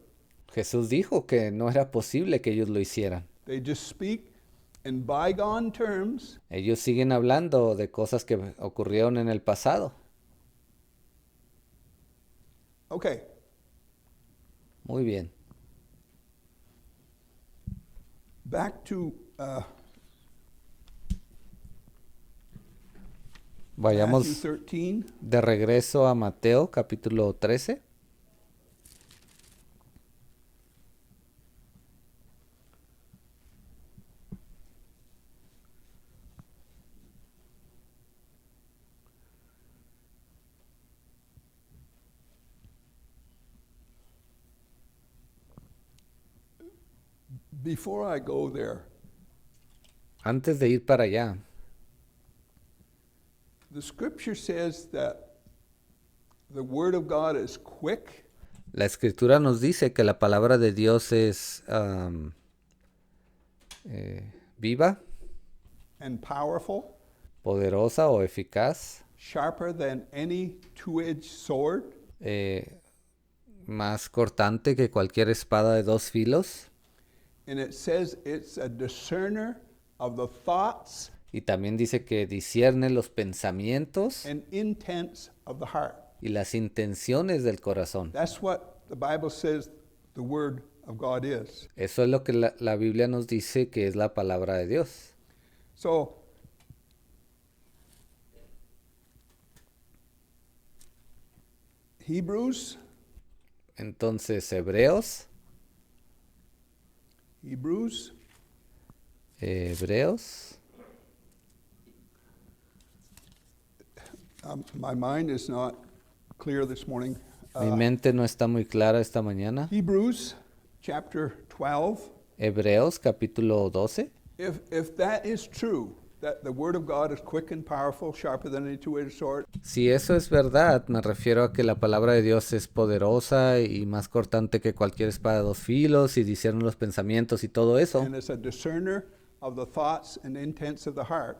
Jesús dijo que no era posible que ellos lo hicieran. They just speak in bygone terms, Ellos siguen hablando de cosas que ocurrieron en el pasado. okay. Muy bien. Back to Vayamos Matthew 13. de regreso a Mateo capítulo 13. Before I go there, Antes de ir para allá, the scripture says that the word of God is quick la escritura nos dice que la palabra de Dios es viva, and powerful, poderosa o eficaz, sharper than any two-edged sword, más cortante que cualquier espada de dos filos, And it says it's a discerner of the thoughts Y también dice que discierne los pensamientos and intents of the heart. y las intenciones del corazón. That's what the Bible says the Word of God is. Eso es lo que la Biblia nos dice que es la palabra de Dios. So, Hebrews, Entonces, Hebreos, my mind is not clear this morning. mi mente no está muy clara esta mañana. Hebrews chapter 12. Hebreos capítulo 12. If that is true, that the Word of God is quick and powerful, sharper than any two-edged sword, Si eso es verdad, me refiero a que la palabra de Dios es poderosa y más cortante que cualquier espada de dos filos y discierne los pensamientos y todo eso. and it's a discerner of the thoughts and intents of the heart.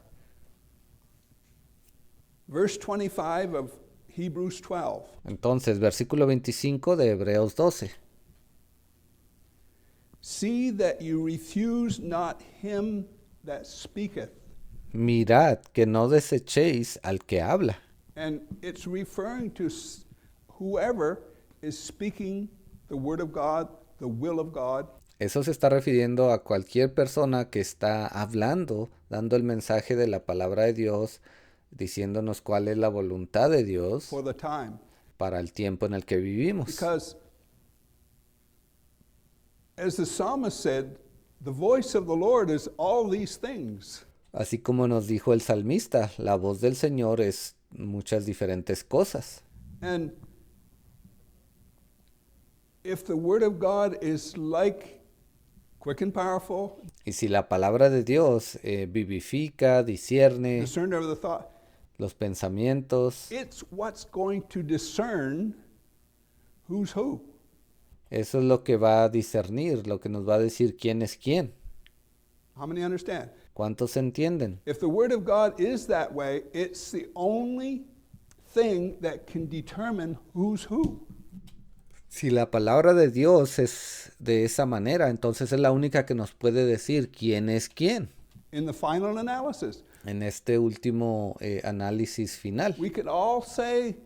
Verse 25 of Hebrews 12. Entonces, versículo 25 de Hebreos 12. See that you refuse not him that speaketh. Mirad que no desechéis al que habla. And it's referring to whoever is speaking the word of God, the will of God, Eso se está refiriendo a cualquier persona que está hablando, dando el mensaje de la palabra de Dios, diciéndonos cuál es la voluntad de Dios for the time. para el tiempo en el que vivimos. Because, as the psalmist said, the voice of the Lord is all these things. Así como nos dijo el salmista, la voz del Señor es muchas diferentes cosas. And if the word of God is like quick and powerful, Y si la palabra de Dios vivifica, discierne discerner of the thought, los pensamientos, it's what's going to discern who's who. eso es lo que va a discernir, lo que nos va a decir quién es quién. How many understand? ¿Cuántos entienden? If the word of God is that way, it's the only thing that can determine who's who. Si la palabra de Dios es de esa manera, entonces es la única que nos puede decir quién es quién. In the final analysis, En este último análisis final, we could all say,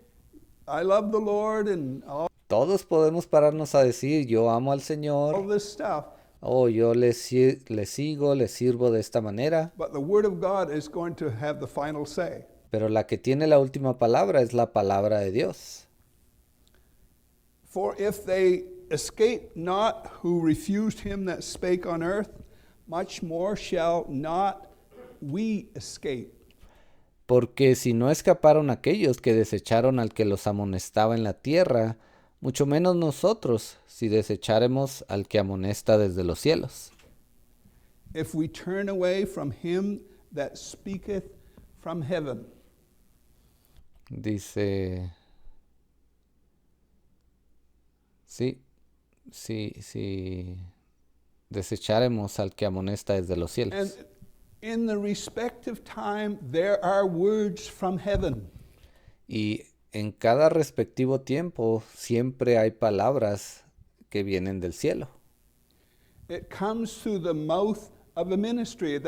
I love the Lord and all todos podemos pararnos a decir, yo amo al Señor, this stuff, o yo le sigo, le sirvo de esta manera, but the word of God is going to have the final say. pero la que tiene la última palabra es la palabra de Dios. For if they escape not who refused him that spake on earth, much more shall not we escape. Porque si no escaparon aquellos que desecharon al que los amonestaba en la tierra, mucho menos nosotros, si desecháremos al que amonesta desde los cielos. If we turn away from him that speaketh from heaven. Dice, si desecháremos al que amonesta desde los And cielos. in the respective time, there are words from heaven. Y en cada respectivo tiempo siempre hay palabras que vienen del cielo. It comes through the mouth of a ministry.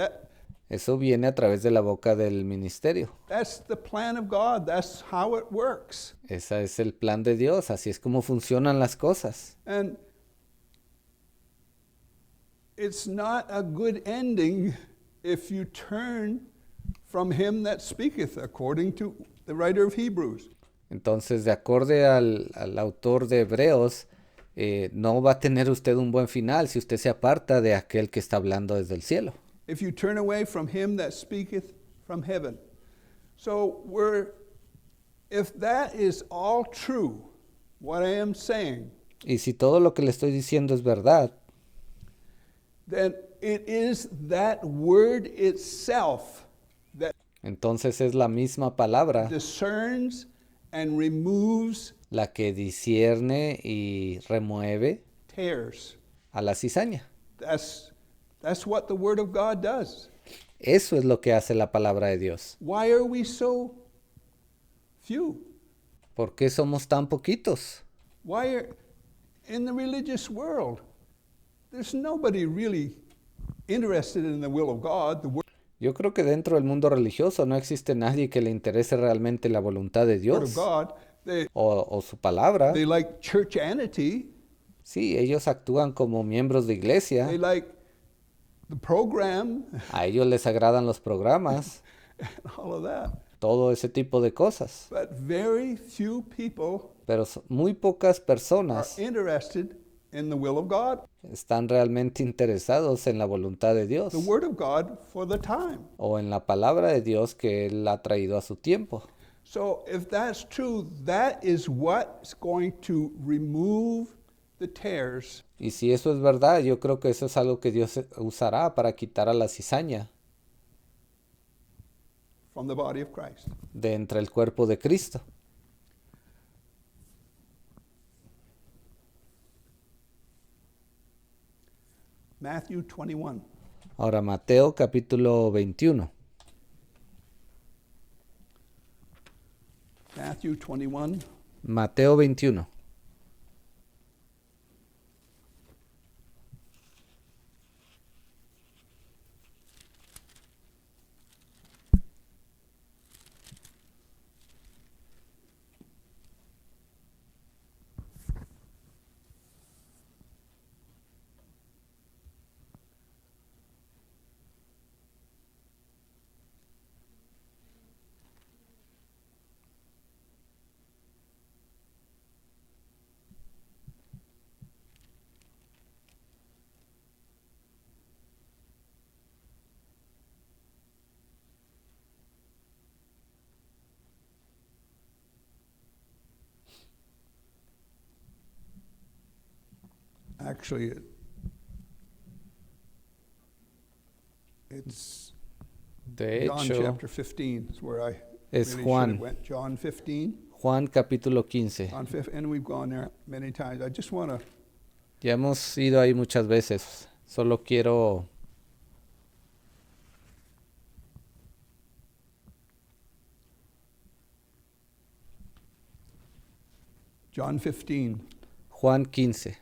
Eso viene a través de la boca del ministerio. That's the plan of God. That's how it works. Ese es el plan de Dios, así es como funcionan las cosas. And it's not a good ending if you turn from him that speaketh, according to the writer of Hebrews. Entonces, de acorde al autor de Hebreos, no va a tener usted un buen final si usted se aparta de aquel que está hablando desde el cielo. If you turn away from him that speaketh from heaven. So if that is all true, what I am saying, Y si todo lo que le estoy diciendo es verdad, then it is that word itself that entonces es la misma palabra discerns and removes la que discierne y remueve tares. a la cizaña. That's what the word of God does. Eso es lo que hace la palabra de Dios. Why are we so few? ¿Por qué somos tan poquitos? Why are in the religious world there's nobody really interested in the will of God. Yo creo que dentro del mundo religioso no existe nadie que le interese realmente la voluntad de Word of Dios God. o su palabra. They like churchanity. Sí, ellos actúan como miembros de iglesia. They like the program A ellos les agradan los programas, and all of that. todo ese tipo de cosas. But very few people Pero muy pocas are personas interested in the will of God, están realmente interesados en la voluntad de Dios the Word of God for the time. o en la palabra de Dios que Él ha traído a su tiempo. So if that's true, that is what's going to remove the tares Y si eso es verdad, yo creo que eso es algo que Dios usará para quitar a la cizaña from the body of Christ. de entre el cuerpo de Cristo. Matthew 21. Ahora, Mateo capítulo 21. Matthew 21. Mateo 21. Actually, it's De John hecho, chapter 15 is where I es really should Juan. have went. John 15. Juan capítulo 15. John 15, and we've gone there many times. I just want to Ya hemos ido ahí muchas veces. Solo quiero John 15. Juan 15.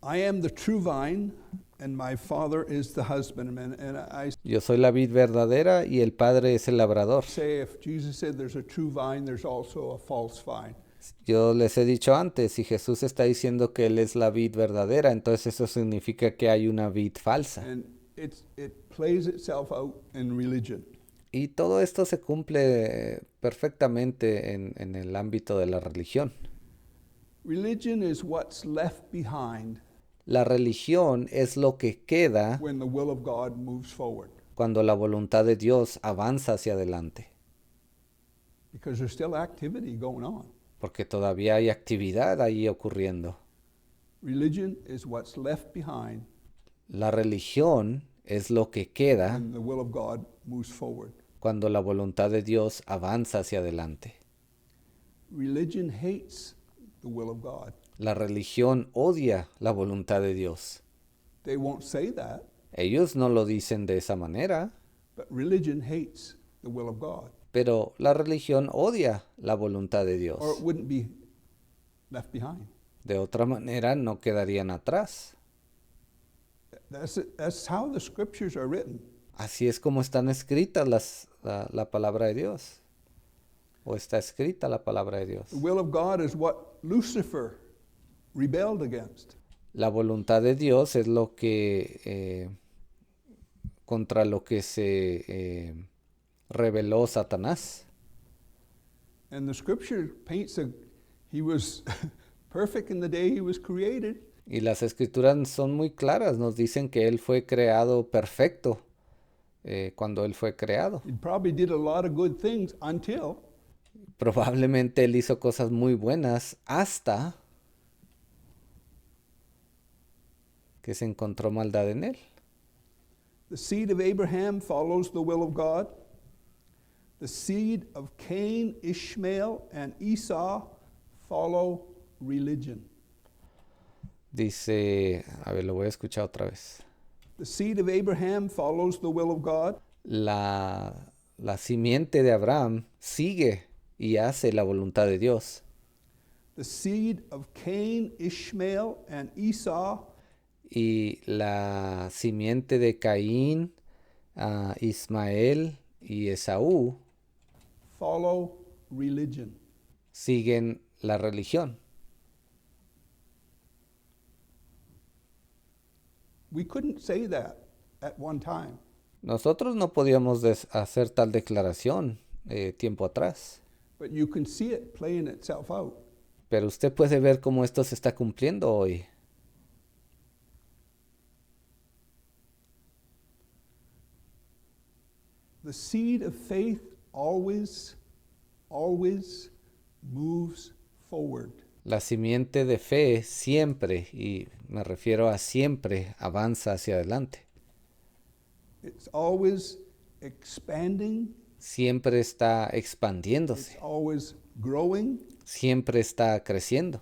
I am the true vine, and my Father is the husbandman. And I Yo soy la vid verdadera y el Padre es el labrador. say, if Jesus said there's a true vine, there's also a false vine. Yo les he dicho antes, si Jesús está diciendo que Él es la vid verdadera, entonces eso significa que hay una vid falsa. And it plays itself out in religion. Y todo esto se cumple perfectamente en el ámbito de la religión. Religion is what's left behind La religión es lo que queda when the will of God moves forward, cuando la voluntad de Dios avanza hacia adelante, because there's still activity going on. porque todavía hay actividad ahí ocurriendo. Religion is what's left behind La religión es lo que queda when the will of God moves forward. cuando la voluntad de Dios avanza hacia adelante. Religion hates the will of God. La religión odia la voluntad de Dios. They won't say that, Ellos no lo dicen de esa manera, but religion hates the will of God, pero la religión odia la voluntad de Dios. or it wouldn't be left behind. De otra manera no quedarían atrás. That's how the scriptures are written. Así es como están escritas la palabra de Dios. O está escrita la palabra de Dios. The will of God is what Lucifer rebelled against. La voluntad de Dios es lo que contra lo que se rebeló Satanás. And the scripture paints he was perfect in the day he was created. Y las escrituras son muy claras, nos dicen que Él fue creado perfecto cuando Él fue creado. He probably did a lot of good things until Probablemente Él hizo cosas muy buenas hasta que se encontró maldad en Él. the seed of Abraham follows the will of God. The seed of Cain, Ishmael, and Esau follow religion. Dice, a ver, lo voy a escuchar otra vez. The seed of Abraham follows the will of God. La simiente de Abraham sigue y hace la voluntad de Dios. The seed of Cain, Ishmael, and Esau Y la simiente de Caín, Ismael y Esaú follow religion. siguen la religión. We couldn't say that at one time, Nosotros no podíamos hacer tal declaración tiempo atrás, but you can see it playing itself out. pero usted puede ver cómo esto se está cumpliendo hoy. The seed of faith always moves forward. La simiente de fe siempre, y me refiero a siempre, avanza hacia adelante. It's always expanding, Siempre está it's expandiéndose, always growing, siempre está creciendo,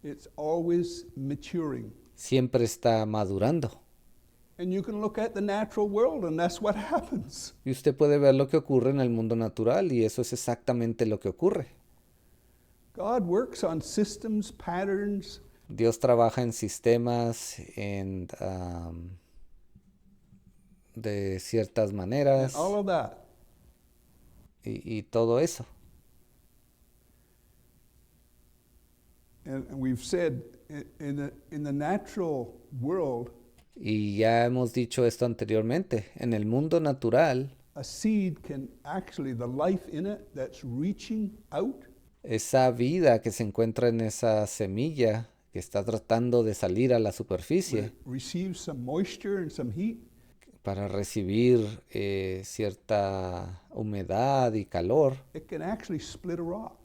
it's always maturing. siempre está madurando. And you can look at the natural world, and that's what happens. Y usted puede ver lo que ocurre en el mundo natural, y eso es exactamente lo que ocurre. God works on systems, patterns, Dios trabaja en sistemas, de ciertas and maneras, all of that. y todo eso. And we've said in the natural world, Y ya hemos dicho esto anteriormente, en el mundo natural, a seed can actually, the life in it that's reaching out, esa vida que se encuentra en esa semilla que está tratando de salir a la when superficie it receives some moisture and some heat, para recibir cierta humedad y calor, it can actually split a rock.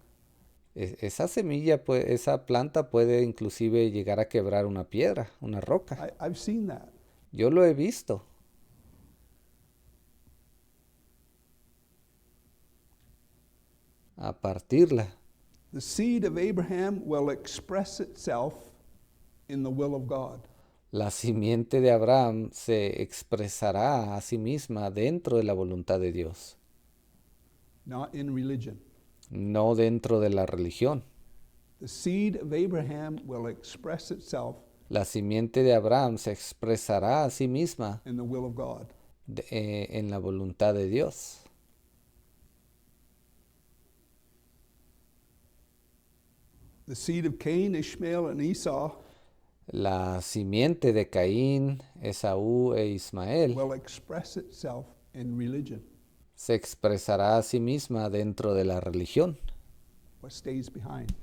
esa semilla, esa planta puede inclusive llegar a quebrar una piedra, una roca. I've seen that. Yo lo he visto. A partirla. The seed of Abraham will express itself in the will of God. La simiente de Abraham se expresará a sí misma dentro de la voluntad de Dios, Not in religion. no dentro de la religión. The seed of Abraham will express itself La simiente de Abraham se expresará a sí misma in the will of God. en la voluntad de Dios. The seed of Cain, Ishmael, and Esau La simiente de Caín, Esaú e Ismael will express itself in religion. se expresará a sí misma dentro de la religión. What stays behind?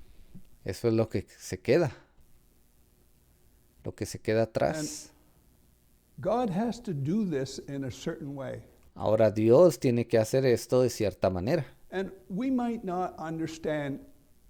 Eso es lo que se queda, lo que se queda atrás. God has to do this in a certain way. Ahora Dios tiene que hacer esto de cierta manera. And we might not understand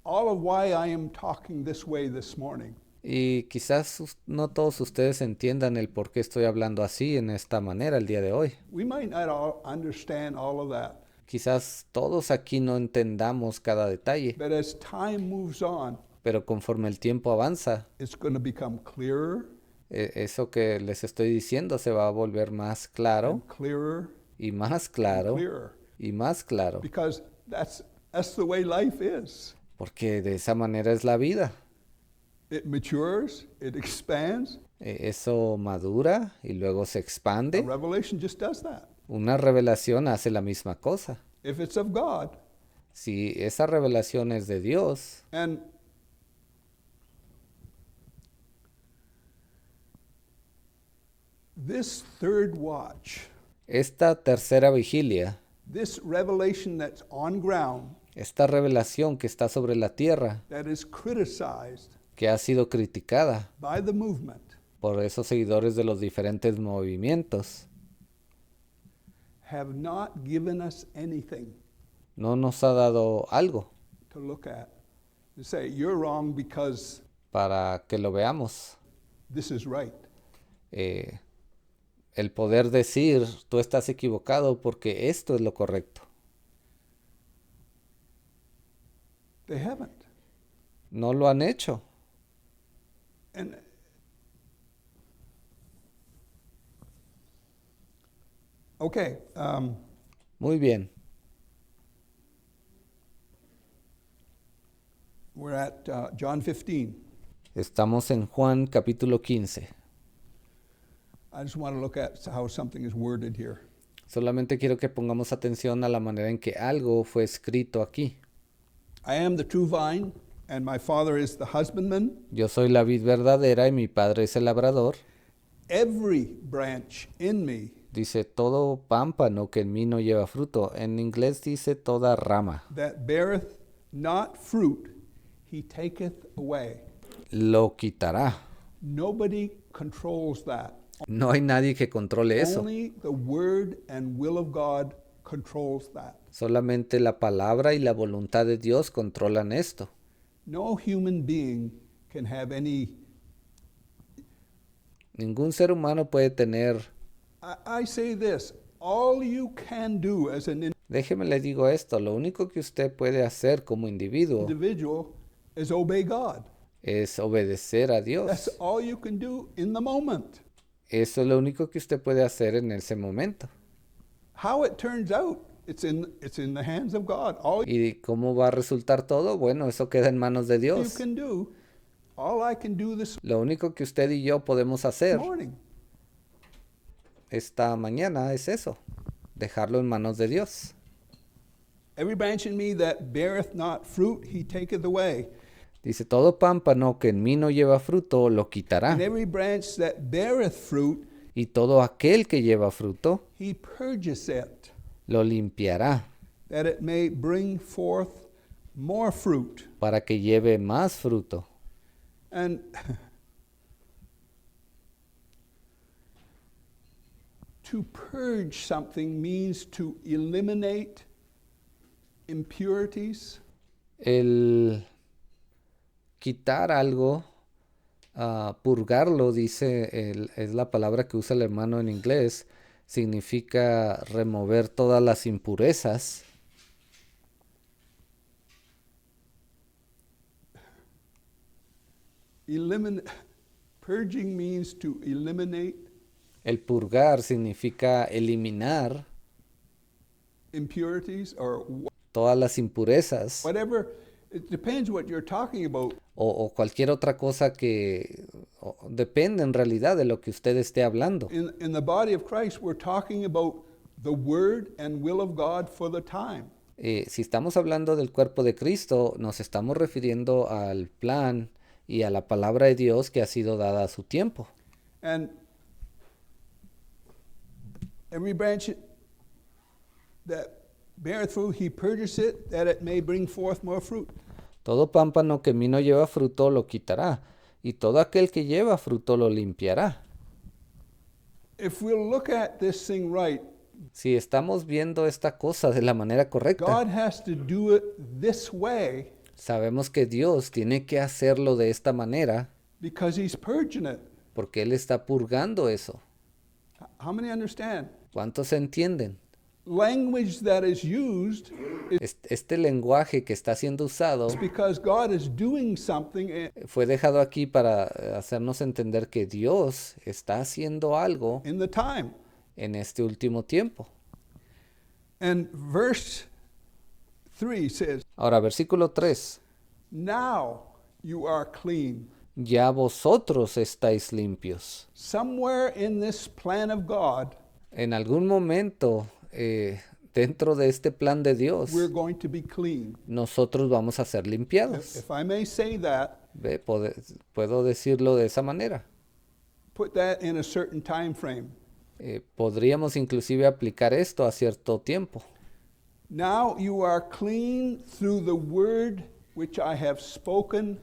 all of why I am talking this way this morning. Y quizás no todos ustedes entiendan el por qué estoy hablando así en esta manera el día de hoy. We might not all understand all of that. Quizás todos aquí no entendamos cada detalle, But as time moves on, pero conforme el tiempo avanza, it's going to become clearer eso que les estoy diciendo se va a volver más claro and clearer y más and claro clearer. y más claro, Because that's the way life is. porque de esa manera es la vida. It matures, it expands. Eso madura y luego se A expande. revelation just does that. Una revelación hace la misma cosa. If it's of God. Si esa revelación es de Dios, And this third watch, esta tercera vigilia, this revelation that's on ground, esta revelación que está sobre la tierra, that is criticized que ha sido criticada by the movement, por esos seguidores de los diferentes movimientos, have not given us anything no nos ha dado algo to look at. To say, you're wrong because para que lo veamos. this is right. El poder decir, tú estás equivocado porque esto es lo correcto. They haven't. No lo han hecho. And okay, Muy bien. We're at John 15. Estamos en Juan capítulo 15. I just want to look at how something is worded here. Solamente quiero que pongamos atención a la manera en que algo fue escrito aquí. I am the true vine, and my Father is the husbandman. Yo soy la vid verdadera y mi padre es el labrador. Every branch in me Dice todo pámpano que en mí no lleva fruto. En inglés dice toda rama. that beareth not fruit, he taketh away. Lo quitará. Nobody controls that. No hay nadie que controle eso. Only the word and will of God controls that. Solamente la palabra y la voluntad de Dios controlan esto. No human being can have any. Ningún ser humano puede tener. I say this, all you can do as an Déjeme le digo esto, lo único que usted puede hacer como individuo individual is obey God. es obedecer a That's Dios. all you can do in the moment. Eso es lo único que usted puede hacer en ese momento. How it turns out, it's in the hands of God. All ¿Y cómo va a resultar todo? Bueno, eso queda en manos de you Dios. can do, all I can do this Lo único que usted y yo podemos hacer morning. esta mañana es eso, dejarlo en manos de Dios. Every branch in me that beareth not fruit, he taketh away. Dice, todo pámpano que en mí no lleva fruto, lo quitará. And every branch that beareth fruit, Y todo aquel que lleva fruto, he purges it, lo limpiará, that it may bring forth more fruit. para que lleve más fruto. And to purge something means to eliminate impurities, El quitar algo, purgarlo, es la palabra que usa el hermano en inglés, significa remover todas las impurezas. Purging means to eliminate El purgar significa eliminar impurities or todas las impurezas whatever. It depends what you're talking about. o cualquier otra cosa que depende en realidad de lo que usted esté hablando. In the body of Christ, we're talking about the word and will of God for the time. Si estamos hablando del cuerpo de Cristo, nos estamos refiriendo al plan y a la palabra de Dios que ha sido dada a su tiempo. And every branch that beareth fruit, he purges it, that it may bring forth more fruit. Todo pámpano que en mí no lleva fruto lo quitará, y todo aquel que lleva fruto lo limpiará. If we'll look at this thing right, Si estamos viendo esta cosa de la manera correcta, God has to do it this way sabemos que Dios tiene que hacerlo de esta manera because he's purging it. porque Él está purgando eso. How many understand? ¿Cuántos entienden? Language that is used Este lenguaje que está siendo usado is because God is doing something fue dejado aquí para hacernos entender que Dios está haciendo algo in the time. en este último tiempo. And verse 3 says, Ahora, versículo 3. now you are clean. Ya vosotros estáis limpios. Somewhere in this plan of God, En algún momento, dentro de este plan de Dios, we're going to be clean. nosotros vamos a ser limpiados. If I may say that, Ve, puedo decirlo de esa manera. put that in a certain time frame. Podríamos inclusive aplicar esto a cierto tiempo. Now you are clean through the word which I have spoken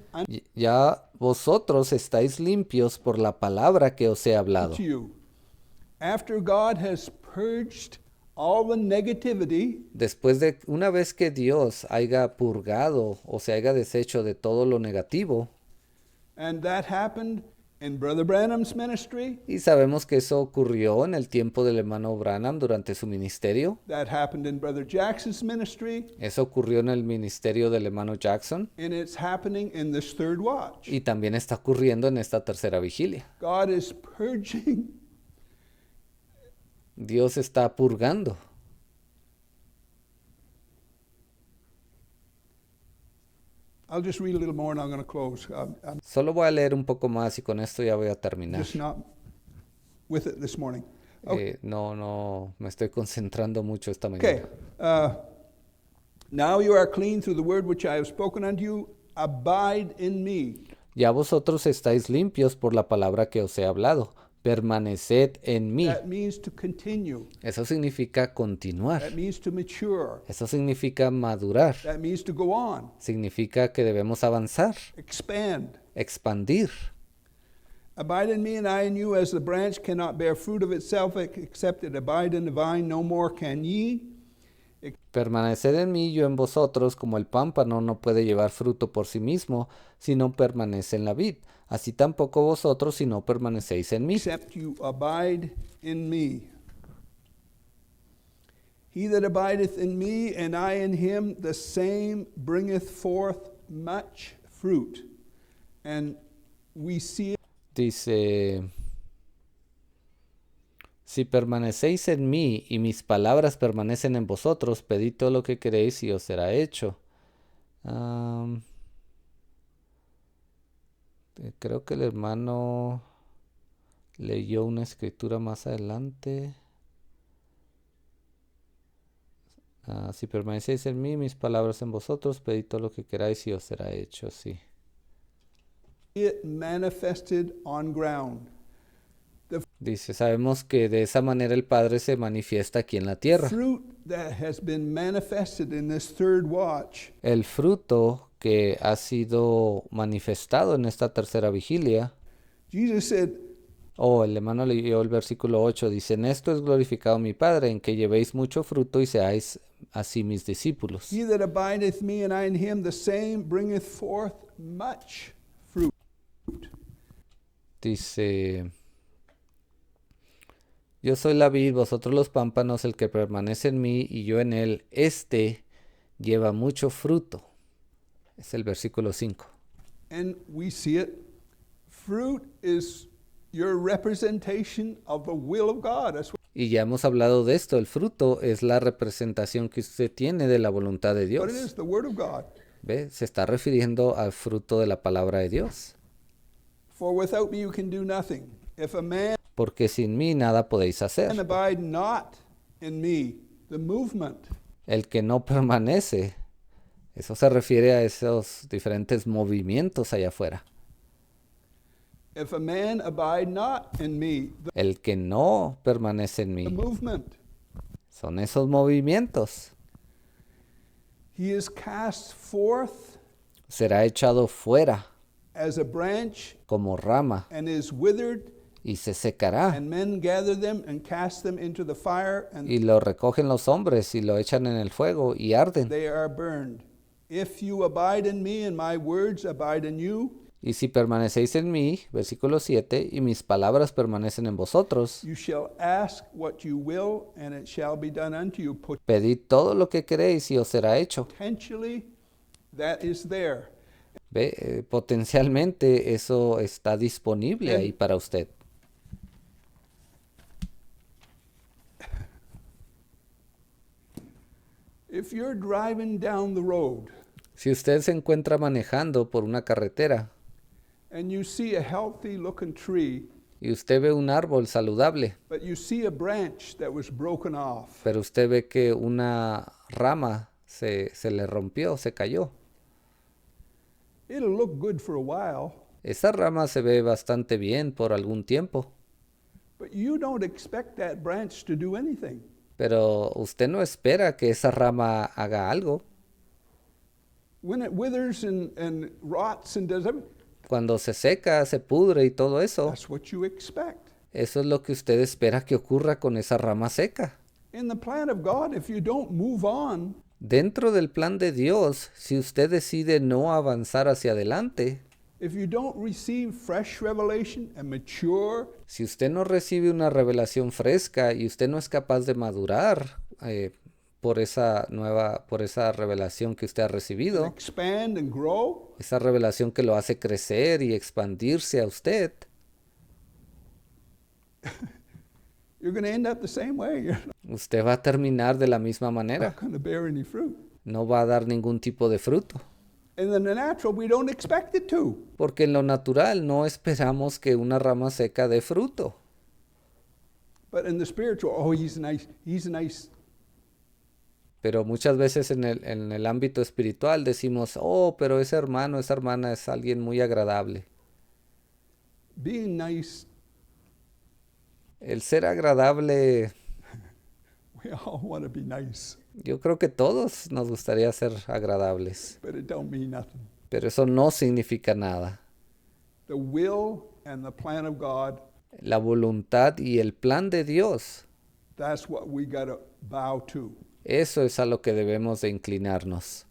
Ya vosotros estáis limpios por la palabra que os he hablado. unto you. After God has purged all the negativity, Después de una vez que Dios haya purgado o se haya deshecho de todo lo negativo, and that happened in Brother Branham's ministry, y sabemos que eso ocurrió en el tiempo del hermano Branham durante su ministerio, that happened in Brother Jackson's ministry, eso ocurrió en el ministerio del hermano Jackson, and it's happening in this third watch. y también está ocurriendo en esta tercera vigilia. God is purging. Dios está purgando. I'll just read a little more and I'm going to close. I'm Solo voy a leer un poco más y con esto ya voy a terminar. just not with it this morning. Okay. No me estoy concentrando mucho esta Okay. mañana. Now you are clean through the word which I have spoken unto you. Abide in me. Ya vosotros estáis limpios por la palabra que os he hablado. Permaneced en mí. That means to continue. Eso significa continuar. That means to mature. Eso significa madurar. That means to go on. Significa que debemos avanzar, Expand. expandir. Abide in me and I in you, as the branch cannot bear fruit of itself except it abide in the vine, no more can ye. Permaneced en mí y yo en vosotros, como el pámpano no puede llevar fruto por sí mismo, si no permanece en la vid. Así tampoco vosotros, si no permanecéis en mí. Except you abide in me. He that abideth in me and I in him, the same bringeth forth much fruit. And we see it. Dice, si permanecéis en mí y mis palabras permanecen en vosotros, pedid todo lo que queréis y os será hecho. Creo que el hermano leyó una escritura más adelante. Si permanecéis en mí, mis palabras en vosotros, pedid todo lo que queráis y os será hecho. Sí. It manifested on ground. Dice, sabemos que de esa manera el Padre se manifiesta aquí en la tierra. Fruit that has been manifested in this third watch El fruto que ha sido manifestado en esta tercera vigilia. Jesus said, El hermano leyó el versículo 8, dice, en esto es glorificado mi Padre, en que llevéis mucho fruto y seáis así mis discípulos. He that abideth me and I in him, the same bringeth forth much fruit. Dice, yo soy la vid, vosotros los pámpanos, el que permanece en mí y yo en él, este lleva mucho fruto. Es el versículo 5. And we see it. Fruit is your representation of the will of God. That's what Y ya hemos hablado de esto, el fruto es la representación que usted tiene de la voluntad de it Dios. is, the word of God. ¿Ve? Se está refiriendo al fruto de la palabra de Dios. For without me you can do nothing. If a man Porque sin mí nada podéis hacer. abide not in me, the movement. El que no permanece, eso se refiere a esos diferentes movimientos allá afuera. If a man abide not in me, El que no permanece en the mí, movement, son esos movimientos. he is cast forth Será echado fuera as a branch como rama and is withered, y se secará. and men gather them and cast them into the fire, and Y lo recogen los hombres y lo echan en el fuego y arden. they are burned. If you abide in me and my words abide in you, Y si permanecéis en mí, versículo 7, y mis palabras permanecen en vosotros, you shall ask what you will, and it shall be done unto you. pedid todo lo que queréis y os será hecho. Potentially, that is there. ¿Ve? Potencialmente eso está disponible ahí para usted. If you're driving down the road Si usted se encuentra manejando por una carretera and you see a healthy looking tree, y usted ve un árbol saludable, but you see a branch that was broken off, pero usted ve que una rama se le rompió, se cayó. it'll look good for a while, Esa rama se ve bastante bien por algún tiempo, but you don't expect that branch to do anything. pero usted no espera que esa rama haga algo. When it withers and rots and does everything, Cuando se seca, se pudre y todo eso, that's what you expect. eso es lo que usted espera que ocurra con esa rama seca. In the plan of God, if you don't move on, Dentro del plan de Dios, si usted decide no avanzar hacia adelante, if you don't receive fresh revelation and mature, si usted no recibe una revelación fresca y usted no es capaz de madurar por esa revelación que usted ha and recibido, expand and grow, esa revelación que lo hace crecer y expandirse a usted, you're going to end up the same way. You're usted va a terminar de la misma not manera. going to bear any fruit. No va a dar ningún tipo de fruto. And in the natural, we don't expect it to. Porque en lo natural no esperamos que una rama seca dé fruto. But in the spiritual, oh, he's nice. He's nice. Pero muchas veces en el ámbito espiritual decimos, oh, pero ese hermano, esa hermana es alguien muy agradable. Being nice, El ser agradable, we all want to be nice, yo creo que todos nos gustaría ser agradables, but it don't mean nothing. pero eso no significa nada. The will and the plan of God, La voluntad y el plan de Dios, that's what we got to bow to. eso es a lo que debemos de inclinarnos.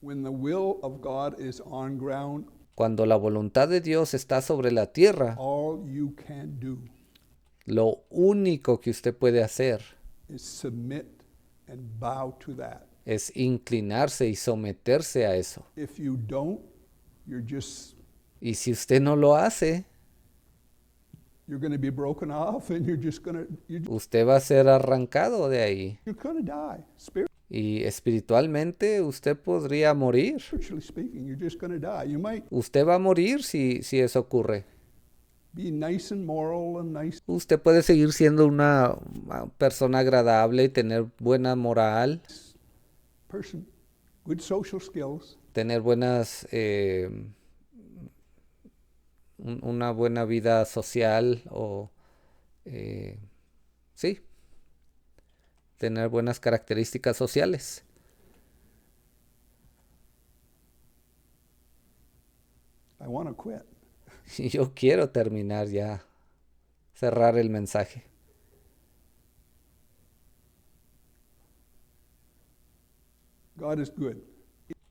When the will of God is on ground, Cuando la voluntad de Dios está sobre la tierra, all you can do lo único que usted puede hacer is submit and bow to that. es inclinarse y someterse a eso. If you don't, you're just Y si usted no lo hace, you're going to be broken off, and you're usted va a ser arrancado de ahí. going to die. Y espiritualmente usted podría morir. Spiritually speaking, you're just going to die. You might Usted va a morir si eso ocurre. be nice and moral and nice, Usted puede seguir siendo una persona agradable y tener buena moral, person, good social skills, tener buenas, una buena vida social o, sí, tener buenas características sociales. I want to quit. Y yo quiero terminar ya, cerrar el mensaje. God is good.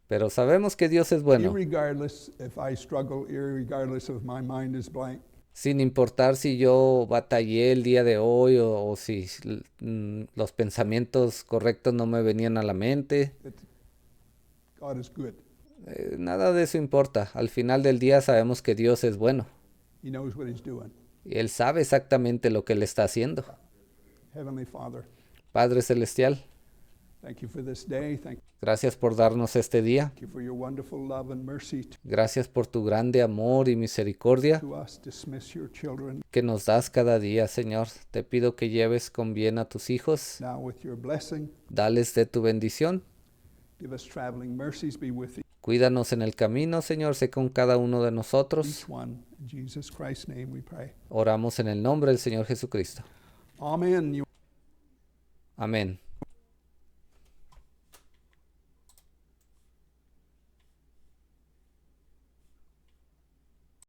Pero sabemos que Dios es bueno, Irregardless if I struggle, irregardless if my mind is blank, sin importar si yo batallé el día de hoy o si los pensamientos correctos no me venían a la mente. God is good. Nada de eso importa. Al final del día sabemos que Dios es bueno. He knows what he's doing. Y Él sabe exactamente lo que Él está haciendo. Heavenly Father, Padre Celestial, thank you for this day. Thank gracias por darnos este día. you for your wonderful love and mercy Gracias por tu grande amor y misericordia to us. Dismiss your children que nos das cada día, Señor. Te pido que lleves con bien a tus hijos. now with your blessing. Dales de tu bendición. Give us traveling mercies. Be with Cuídanos en el camino, Señor. Sé con cada uno de nosotros. each one. In Jesus Christ's name we pray. Oramos en el nombre del Señor Jesucristo. Amen. Amén.